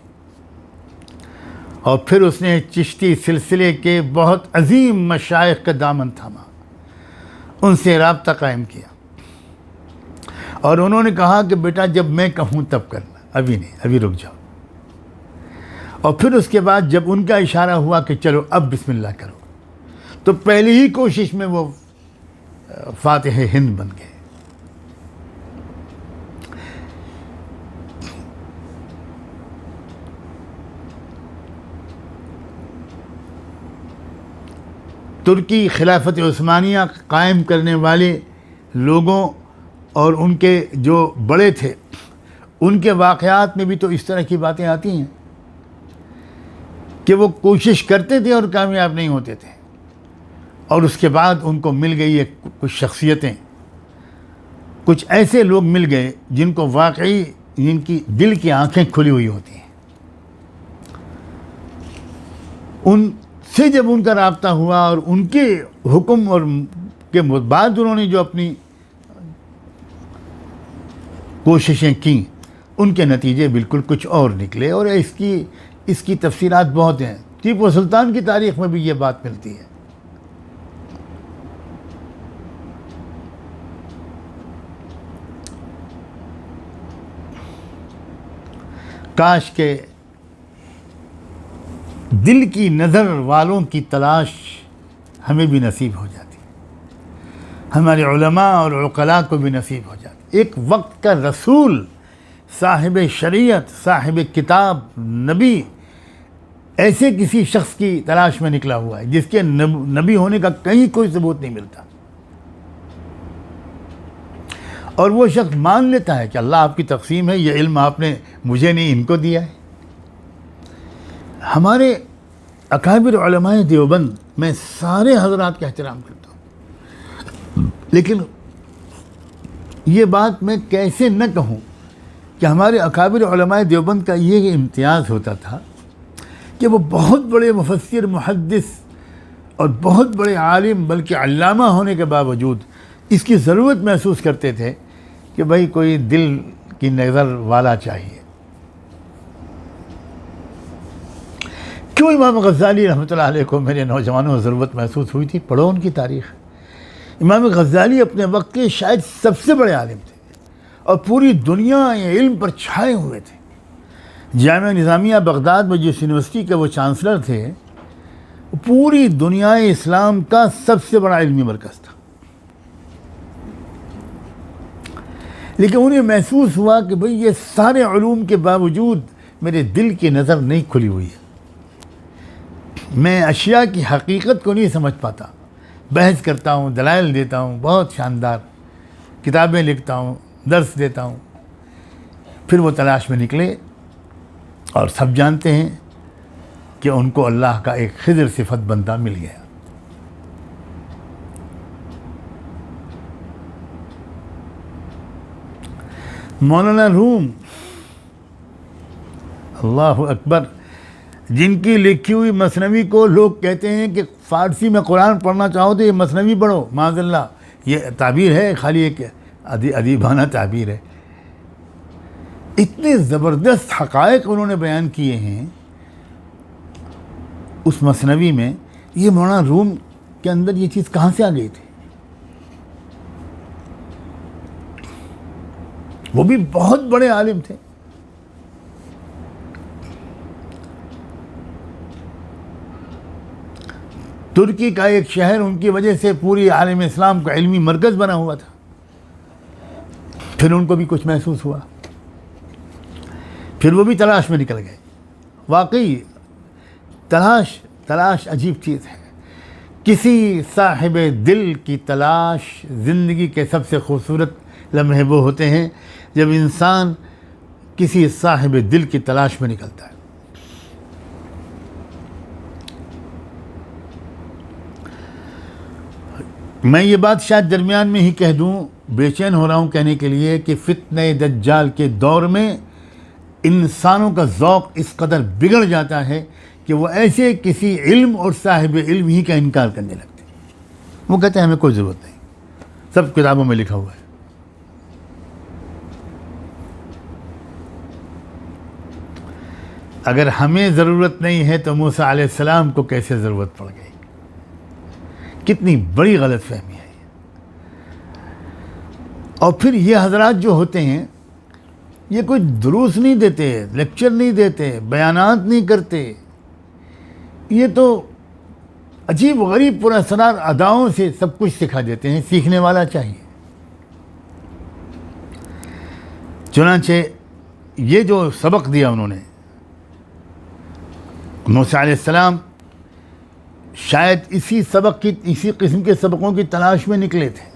اور پھر اس نے چشتی سلسلے کے بہت عظیم مشائخ کا دامن تھاما، ان سے رابطہ قائم کیا، اور انہوں نے کہا کہ بیٹا جب میں کہوں تب کرنا، ابھی نہیں، ابھی رک جاؤ۔ اور پھر اس کے بعد جب ان کا اشارہ ہوا کہ چلو اب بسم اللہ کرو، تو پہلی ہی کوشش میں وہ فاتح ہند بن گئے۔ ترکی خلافت عثمانیہ قائم کرنے والے لوگوں اور ان کے جو بڑے تھے، ان کے واقعات میں بھی تو اس طرح کی باتیں آتی ہیں کہ وہ کوشش کرتے تھے اور کامیاب نہیں ہوتے تھے، اور اس کے بعد ان کو مل گئی کچھ شخصیتیں، کچھ ایسے لوگ مل گئے جن کو واقعی جن کی دل کی آنکھیں کھلی ہوئی ہوتی ہیں۔ ان سے جب ان کا رابطہ ہوا اور ان کے حکم اور کے بعد انہوں نے جو اپنی کوششیں کیں ان کے نتیجے بالکل کچھ اور نکلے، اور اس کی تفصیلات بہت ہیں۔ ٹیپو سلطان کی تاریخ میں بھی یہ بات ملتی ہے۔ کاش کہ دل کی نظر والوں کی تلاش ہمیں بھی نصیب ہو جاتی، ہمارے علماء اور عقلاء کو بھی نصیب ہو جاتی۔ ایک وقت کا رسول، صاحب شریعت، صاحب کتاب، نبی، ایسے کسی شخص کی تلاش میں نکلا ہوا ہے جس کے نبی ہونے کا کہیں کوئی ثبوت نہیں ملتا، اور وہ شخص مان لیتا ہے کہ اللہ آپ کی تقسیم ہے، یہ علم آپ نے مجھے نہیں ان کو دیا ہے۔ ہمارے اکابر علماء دیوبند، میں سارے حضرات کا احترام کرتا ہوں، لیکن یہ بات میں کیسے نہ کہوں کہ ہمارے اکابر علماء دیوبند کا یہ امتیاز ہوتا تھا کہ وہ بہت بڑے مفسر، محدث اور بہت بڑے عالم بلکہ علامہ ہونے کے باوجود اس کی ضرورت محسوس کرتے تھے کہ بھائی کوئی دل کی نظر والا چاہیے۔ کیوں امام غزالی رحمۃ اللہ علیہ کو میرے نوجوانوں کو ضرورت محسوس ہوئی تھی؟ پڑھو ان کی تاریخ۔ امام غزالی اپنے وقت کے شاید سب سے بڑے عالم تھے اور پوری دنیا علم پر چھائے ہوئے تھے۔ جامعہ نظامیہ بغداد میں جس یونیورسٹی کے وہ چانسلر تھے، پوری دنیا اسلام کا سب سے بڑا علمی مرکز تھا، لیکن انہیں محسوس ہوا کہ بھئی یہ سارے علوم کے باوجود میرے دل کی نظر نہیں کھلی ہوئی ہے، میں اشیاء کی حقیقت کو نہیں سمجھ پاتا، بحث کرتا ہوں، دلائل دیتا ہوں، بہت شاندار کتابیں لکھتا ہوں، درس دیتا ہوں۔ پھر وہ تلاش میں نکلے، اور سب جانتے ہیں کہ ان کو اللہ کا ایک خضر صفت بندہ مل گیا۔ مولانا روم، اللہ اکبر، جن کی لکھی ہوئی مثنوی کو لوگ کہتے ہیں کہ فارسی میں قرآن پڑھنا چاہو تو یہ مثنوی پڑھو، معاذ اللہ، یہ تعبیر ہے، خالی ایک ادیبانہ تعبیر ہے۔ اتنے زبردست حقائق انہوں نے بیان کیے ہیں اس مثنوی میں، یہ مولانا روم کے اندر یہ چیز کہاں سے آ گئی تھی؟ وہ بھی بہت بڑے عالم تھے۔ ترکی کا ایک شہر ان کی وجہ سے پوری عالم اسلام کا علمی مرکز بنا ہوا تھا۔ پھر ان کو بھی کچھ محسوس ہوا، پھر وہ بھی تلاش میں نکل گئے۔ واقعی تلاش عجیب چیز ہے۔ کسی صاحب دل کی تلاش زندگی کے سب سے خوبصورت لمحے وہ ہوتے ہیں جب انسان کسی صاحب دل کی تلاش میں نکلتا ہے۔ میں یہ بات شاید درمیان میں ہی کہہ دوں، بے چین ہو رہا ہوں کہنے کے لیے کہ فتنہ دجال کے دور میں انسانوں کا ذوق اس قدر بگڑ جاتا ہے کہ وہ ایسے کسی علم اور صاحب علم ہی کا انکار کرنے لگتے ہیں۔ وہ کہتے ہیں ہمیں کوئی ضرورت نہیں، سب کتابوں میں لکھا ہوا ہے۔ اگر ہمیں ضرورت نہیں ہے تو موسیٰ علیہ السلام کو کیسے ضرورت پڑ گئی؟ کتنی بڑی غلط فہمی ہے یہ۔ اور پھر یہ حضرات جو ہوتے ہیں یہ کوئی دروس نہیں دیتے، لیکچر نہیں دیتے، بیانات نہیں کرتے، یہ تو عجیب غریب پر اسرار اداؤں سے سب کچھ سکھا دیتے ہیں۔ سیکھنے والا چاہیے۔ چنانچہ یہ جو سبق دیا انہوں نے، موسیٰ علیہ السلام شاید اسی قسم کے سبقوں کی تلاش میں نکلے تھے۔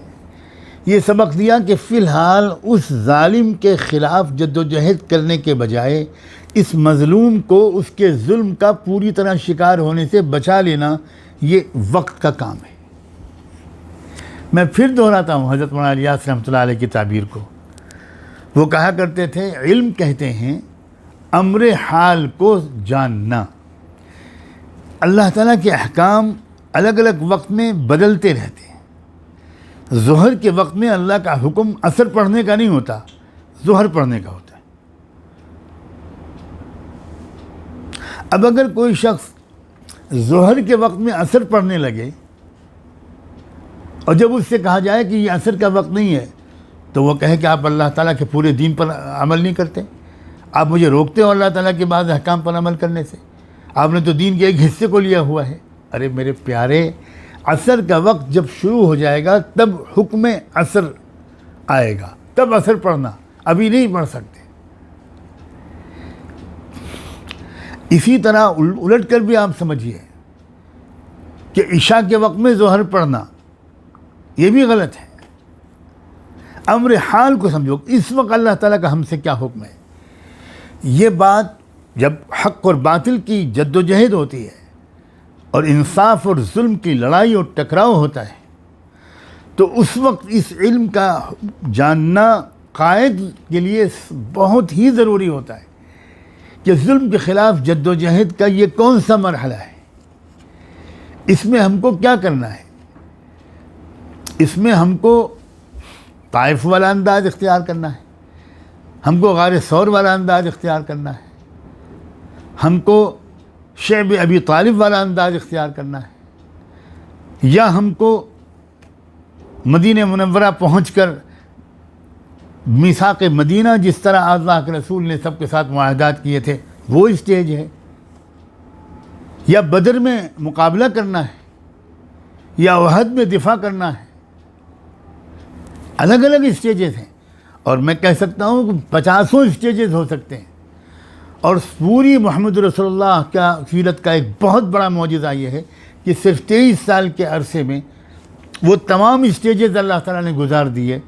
یہ سبق دیا کہ فی الحال اس ظالم کے خلاف جدوجہد کرنے کے بجائے اس مظلوم کو اس کے ظلم کا پوری طرح شکار ہونے سے بچا لینا یہ وقت کا کام ہے۔ میں پھر دہراتا ہوں حضرت مولانا الیاس رحمۃ اللہ علیہ کی تعبیر کو۔ وہ کہا کرتے تھے، علم کہتے ہیں امر حال کو جاننا۔ اللہ تعالیٰ کے احکام الگ الگ وقت میں بدلتے رہتے ہیں۔ ظہر کے وقت میں اللہ کا حکم عصر پڑھنے کا نہیں ہوتا، ظہر پڑھنے کا ہوتا ہے۔ اب اگر کوئی شخص ظہر کے وقت میں عصر پڑھنے لگے اور جب اس سے کہا جائے کہ یہ عصر کا وقت نہیں ہے تو وہ کہے کہ آپ اللہ تعالیٰ کے پورے دین پر عمل نہیں کرتے، آپ مجھے روکتے ہو اللہ تعالیٰ کے بعض احکام پر عمل کرنے سے، آپ نے تو دین کے ایک حصے کو لیا ہوا ہے۔ ارے میرے پیارے، عصر کا وقت جب شروع ہو جائے گا تب حکم عصر آئے گا، تب عصر پڑھنا، ابھی نہیں پڑھ سکتے۔ اسی طرح الٹ کر بھی آپ سمجھیے کہ عشاء کے وقت میں ظہر پڑھنا یہ بھی غلط ہے۔ امر حال کو سمجھو، اس وقت اللہ تعالیٰ کا ہم سے کیا حکم ہے۔ یہ بات جب حق اور باطل کی جد و جہد ہوتی ہے اور انصاف اور ظلم کی لڑائی اور ٹکراؤ ہوتا ہے تو اس وقت اس علم کا جاننا قائد کے لیے بہت ہی ضروری ہوتا ہے کہ ظلم کے خلاف جد و جہد کا یہ کون سا مرحلہ ہے، اس میں ہم کو کیا کرنا ہے۔ اس میں ہم کو طائف والا انداز اختیار کرنا ہے، ہم کو غار ثور والا انداز اختیار کرنا ہے، ہم کو شعب ابی طالب والا انداز اختیار کرنا ہے، یا ہم کو مدینہ منورہ پہنچ کر میثاق مدینہ جس طرح اللہ کے رسول نے سب کے ساتھ معاہدات کیے تھے وہ اسٹیج ہے، یا بدر میں مقابلہ کرنا ہے، یا احد میں دفاع کرنا ہے۔ الگ الگ اسٹیجز ہیں، اور میں کہہ سکتا ہوں کہ 50 اسٹیجز ہو سکتے ہیں۔ اور پوری محمد رسول اللہ کا سیرت کا ایک بہت بڑا معجزہ یہ ہے کہ صرف 23 سال کے عرصے میں وہ تمام اسٹیجز اللہ تعالیٰ نے گزار دیے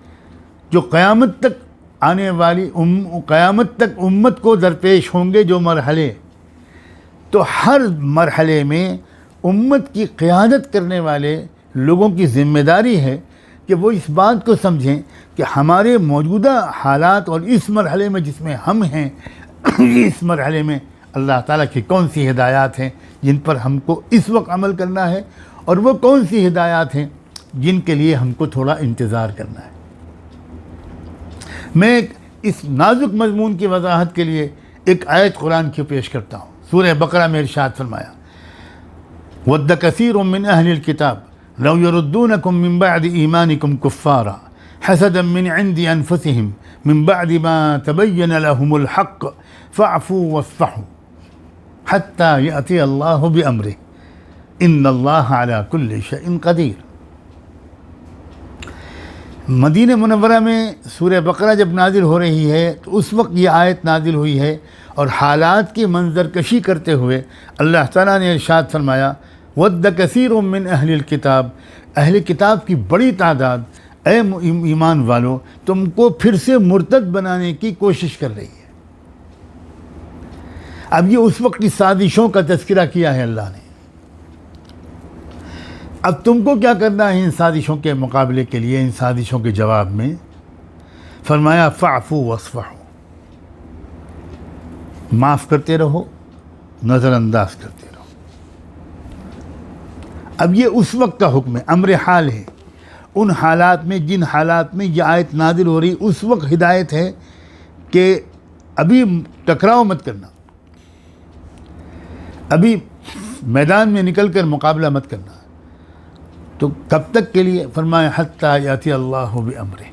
جو قیامت تک آنے والی قیامت تک امت کو درپیش ہوں گے جو مرحلے۔ تو ہر مرحلے میں امت کی قیادت کرنے والے لوگوں کی ذمہ داری ہے کہ وہ اس بات کو سمجھیں کہ ہمارے موجودہ حالات اور اس مرحلے میں جس میں ہم ہیں اس مرحلے میں اللہ تعالیٰ کی کون سی ہدایات ہیں جن پر ہم کو اس وقت عمل کرنا ہے، اور وہ کون سی ہدایات ہیں جن کے لیے ہم کو تھوڑا انتظار کرنا ہے۔ میں اس نازک مضمون کی وضاحت کے لیے ایک آیت قرآن کی پیش کرتا ہوں۔ سورہ بقرہ میں ارشاد فرمایا، وَدَّ كَثِيرٌ مِّنْ أَهْلِ الْكِتَابِ لَوْ يَرُدُّونَكُم مِّن بَعْدِ إِيمَانِكُمْ كُفَّارًا حَسَدًا مِّنْ عِندِ أَنفُسِهِم مِّن بَعْدِ مَا تَبَيَّنَ لَهُمُ الْحَقُّ فَاعْفُوا وَاصْفَحُوا حَتَّى يَأْتِيَ اللَّهُ بِأَمْرِهِ إِنَّ اللَّهَ عَلَى كُلِّ شَيْءٍ قَدِيرٌ۔ مدینہ منورہ میں سورہ بقرہ جب نازل ہو رہی ہے تو اس وقت یہ آیت نازل ہوئی ہے، اور حالات کی منظر کشی کرتے ہوئے اللہ تعالیٰ نے ارشاد فرمایا، وَدَّ كَثِيرٌ مِّنْ أَهْلِ الْكِتَابِ، اہل کتاب کی بڑی تعداد اے ایمان والو تم کو پھر سے مرتد بنانے کی کوشش کر رہی ہے۔ اب یہ اس وقت کی سازشوں کا تذکرہ کیا ہے اللہ نے۔ اب تم کو کیا کرنا ہے ان سازشوں کے مقابلے کے لیے، ان سازشوں کے جواب میں؟ فرمایا فاعفوا واصفحوا، معاف کرتے رہو، نظر انداز کرتے رہو۔ اب یہ اس وقت کا حکم ہے، امر حال ہے۔ ان حالات میں، جن حالات میں یہ آیت نازل ہو رہی، اس وقت ہدایت ہے کہ ابھی ٹکراؤ مت کرنا، ابھی میدان میں نکل کر مقابلہ مت کرنا۔ تو کب تک کے لیے؟ فرمایا حتیٰ یاتی اللہ بامرہ،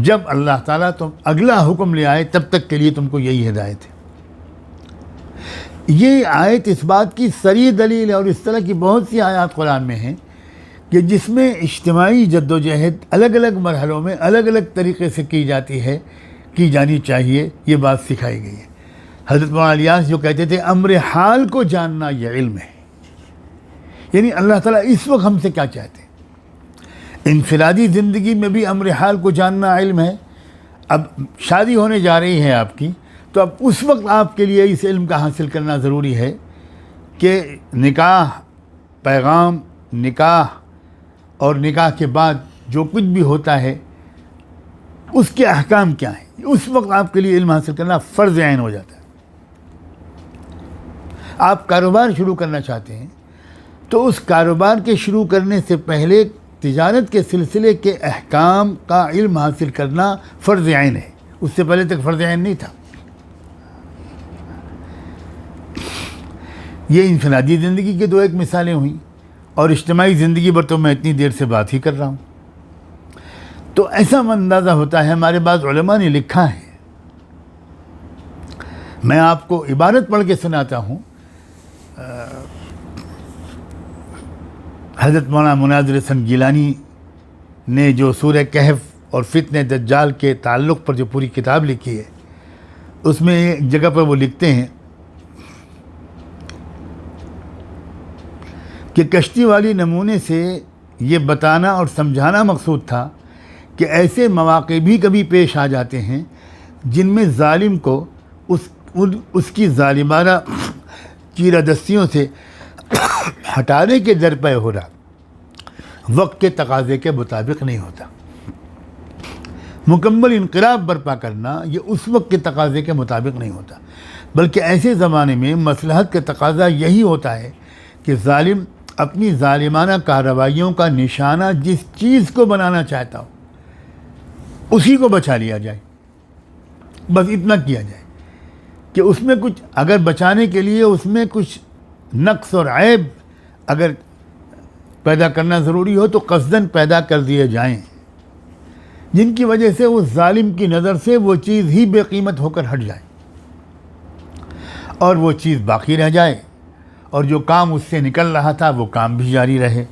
جب اللہ تعالیٰ تم اگلا حکم لے آئے تب تک کے لیے تم کو یہی ہدایت ہے۔ یہ آیت اس بات کی صریح دلیل ہے، اور اس طرح کی بہت سی آیات قرآن میں ہیں کہ جس میں اجتماعی جد و جہد الگ الگ مرحلوں میں الگ الگ طریقے سے کی جاتی ہے، کی جانی چاہیے، یہ بات سکھائی گئی ہے۔ حضرت مولانا الیاس جو کہتے تھے امر حال کو جاننا یہ علم ہے، یعنی اللہ تعالیٰ اس وقت ہم سے کیا چاہتے ہیں۔ انفرادی زندگی میں بھی امر حال کو جاننا علم ہے۔ اب شادی ہونے جا رہی ہے آپ کی، تو اب اس وقت آپ کے لیے اس علم کا حاصل کرنا ضروری ہے کہ نکاح، پیغام نکاح اور نکاح کے بعد جو کچھ بھی ہوتا ہے اس کے احکام کیا ہیں، اس وقت آپ کے لیے علم حاصل کرنا فرض عین ہو جاتا ہے۔ آپ کاروبار شروع کرنا چاہتے ہیں تو اس کاروبار کے شروع کرنے سے پہلے تجارت کے سلسلے کے احکام کا علم حاصل کرنا فرض عین ہے. اس سے پہلے تک فرض عین نہیں تھا. یہ انفرادی زندگی کی 2 ایک مثالیں ہوئیں، اور اجتماعی زندگی پر تو میں اتنی دیر سے بات ہی کر رہا ہوں. تو ایسا اندازہ ہوتا ہے، ہمارے بعض علماء نے لکھا ہے، میں آپ کو عبارت پڑھ کے سناتا ہوں. حضرت مولانا مناظر حسن گیلانی نے جو سورہ کہف اور فتنہ دجال کے تعلق پر جو پوری کتاب لکھی ہے، اس میں ایک جگہ پر وہ لکھتے ہیں کہ کشتی والی نمونے سے یہ بتانا اور سمجھانا مقصود تھا کہ ایسے مواقع بھی کبھی پیش آ جاتے ہیں جن میں ظالم کو اس کی ظالمانہ چیرہ دستیوں سے ہٹانے کے درپے ہو رہا وقت کے تقاضے کے مطابق نہیں ہوتا. مکمل انقلاب برپا کرنا یہ اس وقت کے تقاضے کے مطابق نہیں ہوتا، بلکہ ایسے زمانے میں مصلحت کا تقاضا یہی ہوتا ہے کہ ظالم اپنی ظالمانہ کارروائیوں کا نشانہ جس چیز کو بنانا چاہتا ہو اسی کو بچا لیا جائے. بس اتنا کیا جائے کہ اس میں کچھ اگر بچانے کے لیے اس میں کچھ نقص اور عیب اگر پیدا کرنا ضروری ہو تو قصداً پیدا کر دیے جائیں، جن کی وجہ سے وہ ظالم کی نظر سے وہ چیز ہی بے قیمت ہو کر ہٹ جائے اور وہ چیز باقی رہ جائے، اور جو کام اس سے نکل رہا تھا وہ کام بھی جاری رہے.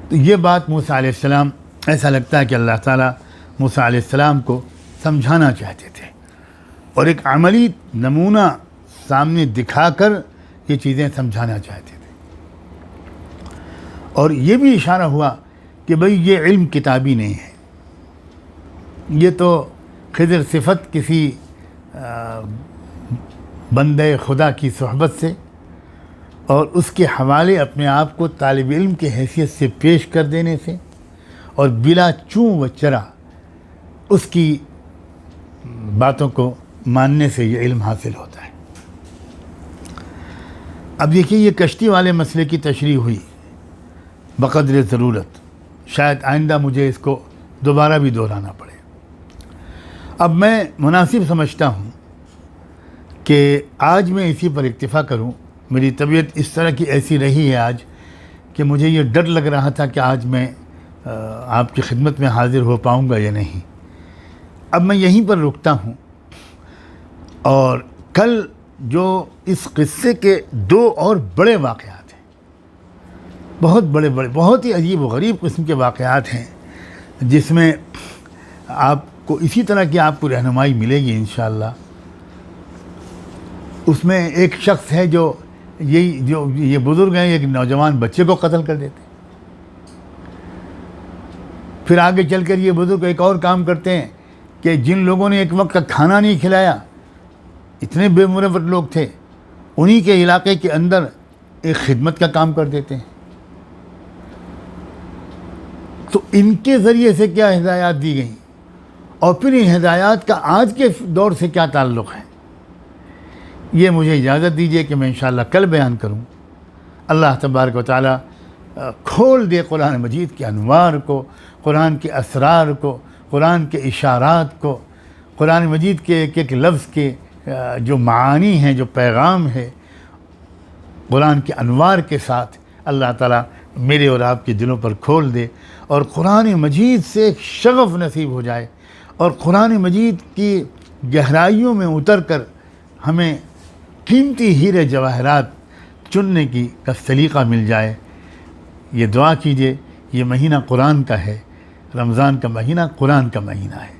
تو یہ بات موسیٰ علیہ السلام، ایسا لگتا ہے کہ اللہ تعالیٰ موسیٰ علیہ السلام کو سمجھانا چاہتے تھے اور ایک عملی نمونہ سامنے دکھا کر یہ چیزیں سمجھانا چاہتے تھے. اور یہ بھی اشارہ ہوا کہ بھئی یہ علم کتابی نہیں ہے، یہ تو خضر صفت کسی بندے خدا کی صحبت سے اور اس کے حوالے اپنے آپ کو طالب علم کی حیثیت سے پیش کر دینے سے اور بلا چوں و چرا اس کی باتوں کو ماننے سے یہ علم حاصل ہوتا ہے. اب دیکھیے، یہ کشتی والے مسئلے کی تشریح ہوئی بقدر ضرورت، شاید آئندہ مجھے اس کو دوبارہ بھی دہرانا پڑے. اب میں مناسب سمجھتا ہوں کہ آج میں اسی پر اکتفا کروں. میری طبیعت اس طرح کی ایسی رہی ہے آج کہ مجھے یہ ڈر لگ رہا تھا کہ آج میں آپ کی خدمت میں حاضر ہو پاؤں گا یا نہیں. اب میں یہیں پر رکتا ہوں، اور کل جو اس قصے کے 2 اور بڑے واقعات ہیں، بہت بڑے بہت ہی عجیب و غریب قسم کے واقعات ہیں، جس میں آپ کو اسی طرح کی آپ کو رہنمائی ملے گی انشاءاللہ. اس میں ایک شخص ہے جو یہ بزرگ ہیں، ایک نوجوان بچے کو قتل کر دیتے. پھر آگے چل کر یہ بزرگ ایک اور کام کرتے ہیں کہ جن لوگوں نے ایک وقت کا کھانا نہیں کھلایا، اتنے بے مروت لوگ تھے، انہی کے علاقے کے اندر ایک خدمت کا کام کر دیتے ہیں. تو ان کے ذریعے سے کیا ہدایات دی گئیں اور پھر ان ہدایات کا آج کے دور سے کیا تعلق ہے، یہ مجھے اجازت دیجیے کہ میں انشاءاللہ کل بیان کروں. اللہ تبارک و تعالیٰ کھول دے قرآن مجید کے انوار کو، قرآن کے اسرار کو، قرآن کے اشارات کو، قرآن مجید کے ایک ایک لفظ کے جو معانی ہیں، جو پیغام ہے، قرآن کے انوار کے ساتھ اللہ تعالیٰ میرے اور آپ کے دلوں پر کھول دے، اور قرآن مجید سے ایک شغف نصیب ہو جائے، اور قرآن مجید کی گہرائیوں میں اتر کر ہمیں قیمتی ہیرے جواہرات چننے کا سلیقہ مل جائے. یہ دعا کیجئے. یہ مہینہ قرآن کا ہے، رمضان کا مہینہ قرآن کا مہینہ ہے.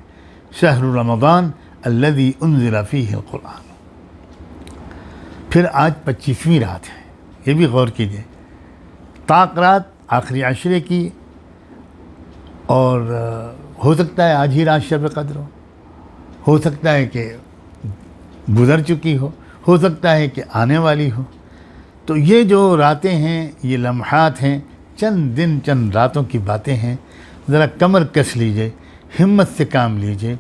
شہر رمضان الذی انزل فیہ القرآن. پھر آج 25ویں رات ہے، یہ بھی غور کیجئے. طاق رات آخری عشرے کی، اور ہو سکتا ہے آج ہی رات شب قدر ہو سکتا ہے کہ گزر چکی ہو سکتا ہے کہ آنے والی ہو. تو یہ جو راتیں ہیں، یہ لمحات ہیں، چند دن چند راتوں کی باتیں ہیں. ذرا کمر کس لیجئے، ہمت سے کام لیجئے،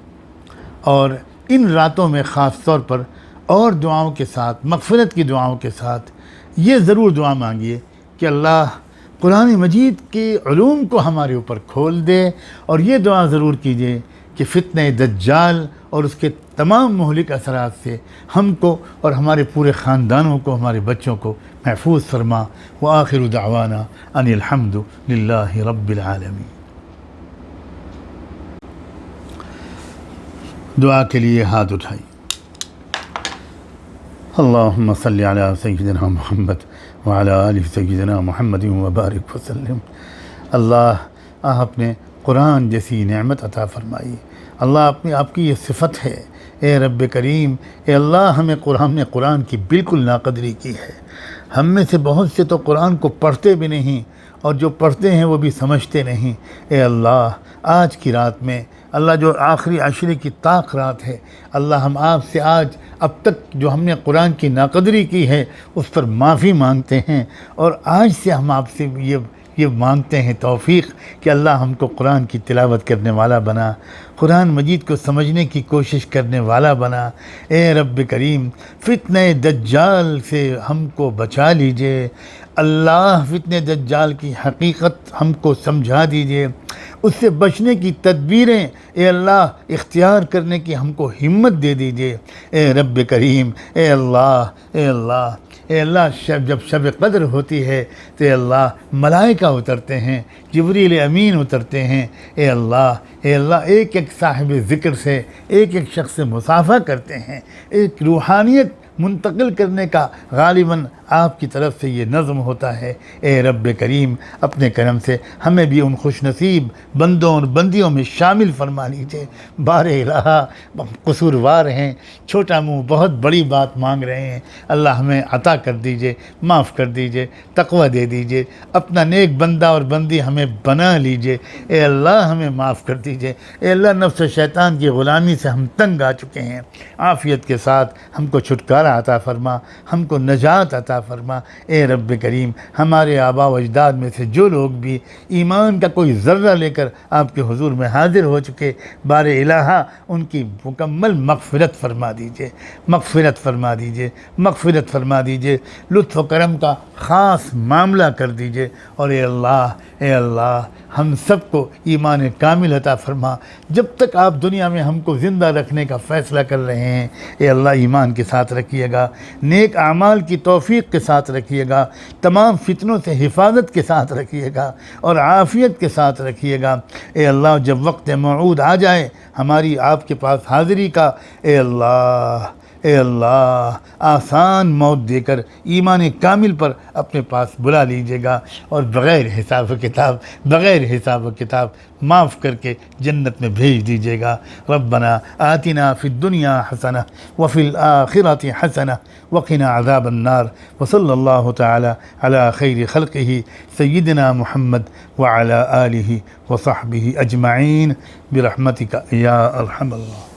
اور ان راتوں میں خاص طور پر اور دعاؤں کے ساتھ، مغفرت کی دعاؤں کے ساتھ یہ ضرور دعا مانگیے کہ اللہ قرآن مجید کے علوم کو ہمارے اوپر کھول دے، اور یہ دعا ضرور کیجیے کہ فتنہ دجال اور اس کے تمام مہلک اثرات سے ہم کو اور ہمارے پورے خاندانوں کو، ہمارے بچوں کو محفوظ فرما۔ وآخر دعوانا ان الحمد للہ رب العالمین۔ دعا کے لیے ہاتھ اٹھائی۔ اللہم صلی علی سیدنا محمد وعلی آل سیدنا محمد وبارک وسلم۔ اللہ آپ نے قرآن جیسی نعمت عطا فرمائی، اللہ آپ کی یہ صفت ہے، اے رب کریم، اے اللہ ہمیں قرآن کی بالکل ناقدری کی ہے۔ ہم میں سے بہت سے تو قرآن کو پڑھتے بھی نہیں، اور جو پڑھتے ہیں وہ بھی سمجھتے نہیں۔ اے اللہ آج کی رات میں، اللہ جو آخری عشرے کی طاق رات ہے، اللہ ہم آپ سے آج اب تک جو ہم نے قرآن کی ناقدری کی ہے اس پر معافی مانگتے ہیں، اور آج سے ہم آپ سے یہ مانگتے ہیں توفیق کہ اللہ ہم کو قرآن کی تلاوت کرنے والا بنا، قرآن مجید کو سمجھنے کی کوشش کرنے والا بنا۔ اے رب کریم، فتنہ دجال سے ہم کو بچا لیجئے، اللہ فتنہ دجال کی حقیقت ہم کو سمجھا دیجئے، اس سے بچنے کی تدبیریں اے اللہ اختیار کرنے کی ہم کو ہمت دے دیجئے۔ اے رب کریم، اے اللہ، اے اللہ، اے اللہ، جب شب قدر ہوتی ہے تو اے اللہ ملائکہ اترتے ہیں، جبریل امین اترتے ہیں۔ اے اللہ، اے اللہ، ایک ایک صاحب ذکر سے ایک ایک شخص سے مصافحہ کرتے ہیں، ایک روحانیت منتقل کرنے کا غالباً آپ کی طرف سے یہ نظم ہوتا ہے۔ اے رب کریم، اپنے کرم سے ہمیں بھی ان خوش نصیب بندوں اور بندیوں میں شامل فرما لیجیے۔ بار الہ قصوروار ہیں، چھوٹا منہ بہت بڑی بات مانگ رہے ہیں، اللہ ہمیں عطا کر دیجیے، معاف کر دیجیے، تقوی دے دیجیے، اپنا نیک بندہ اور بندی ہمیں بنا لیجیے۔ اے اللہ ہمیں معاف کر دیجیے۔ اے اللہ نفس و شیطان کی غلامی سے ہم تنگ آ چکے ہیں، عافیت کے ساتھ ہم کو چھٹکارا عطا فرما، ہم کو نجات عطا فرما۔ اے رب کریم، ہمارے آباء و اجداد میں سے جو لوگ بھی ایمان کا کوئی ذرہ لے کر آپ کے حضور میں حاضر ہو چکے، بار الہ ان کی مکمل مغفرت فرما دیجیے، مغفرت فرما دیجیے، مغفرت فرما دیجیے، لطف و کرم کا خاص معاملہ کر دیجیے۔ اور اے اللہ، اے اللہ، ہم سب کو ایمان کامل عطا فرما۔ جب تک آپ دنیا میں ہم کو زندہ رکھنے کا فیصلہ کر رہے ہیں، اے اللہ ایمان کے ساتھ رکھیے گا، نیک اعمال کی توفیق کے ساتھ رکھیے گا، تمام فتنوں سے حفاظت کے ساتھ رکھیے گا، اور عافیت کے ساتھ رکھیے گا۔ اے اللہ جب وقت موعود آ جائے ہماری آپ کے پاس حاضری کا، اے اللہ، اے اللہ آسان موت دے کر ایمان کامل پر اپنے پاس بلا لیجیے گا، اور بغیر حساب و کتاب معاف کر کے جنت میں بھیج دیجیے گا۔ ربنا آتنا فی الدنیا حسنہ وفی الآخرۃ حسنہ وقنا عذاب النار، وصلی اللہ تعالی علی خیر خلقہ سیدنا محمد وعلی آلہ وصحبہ اجمعین برحمتک یا ارحم اللہ۔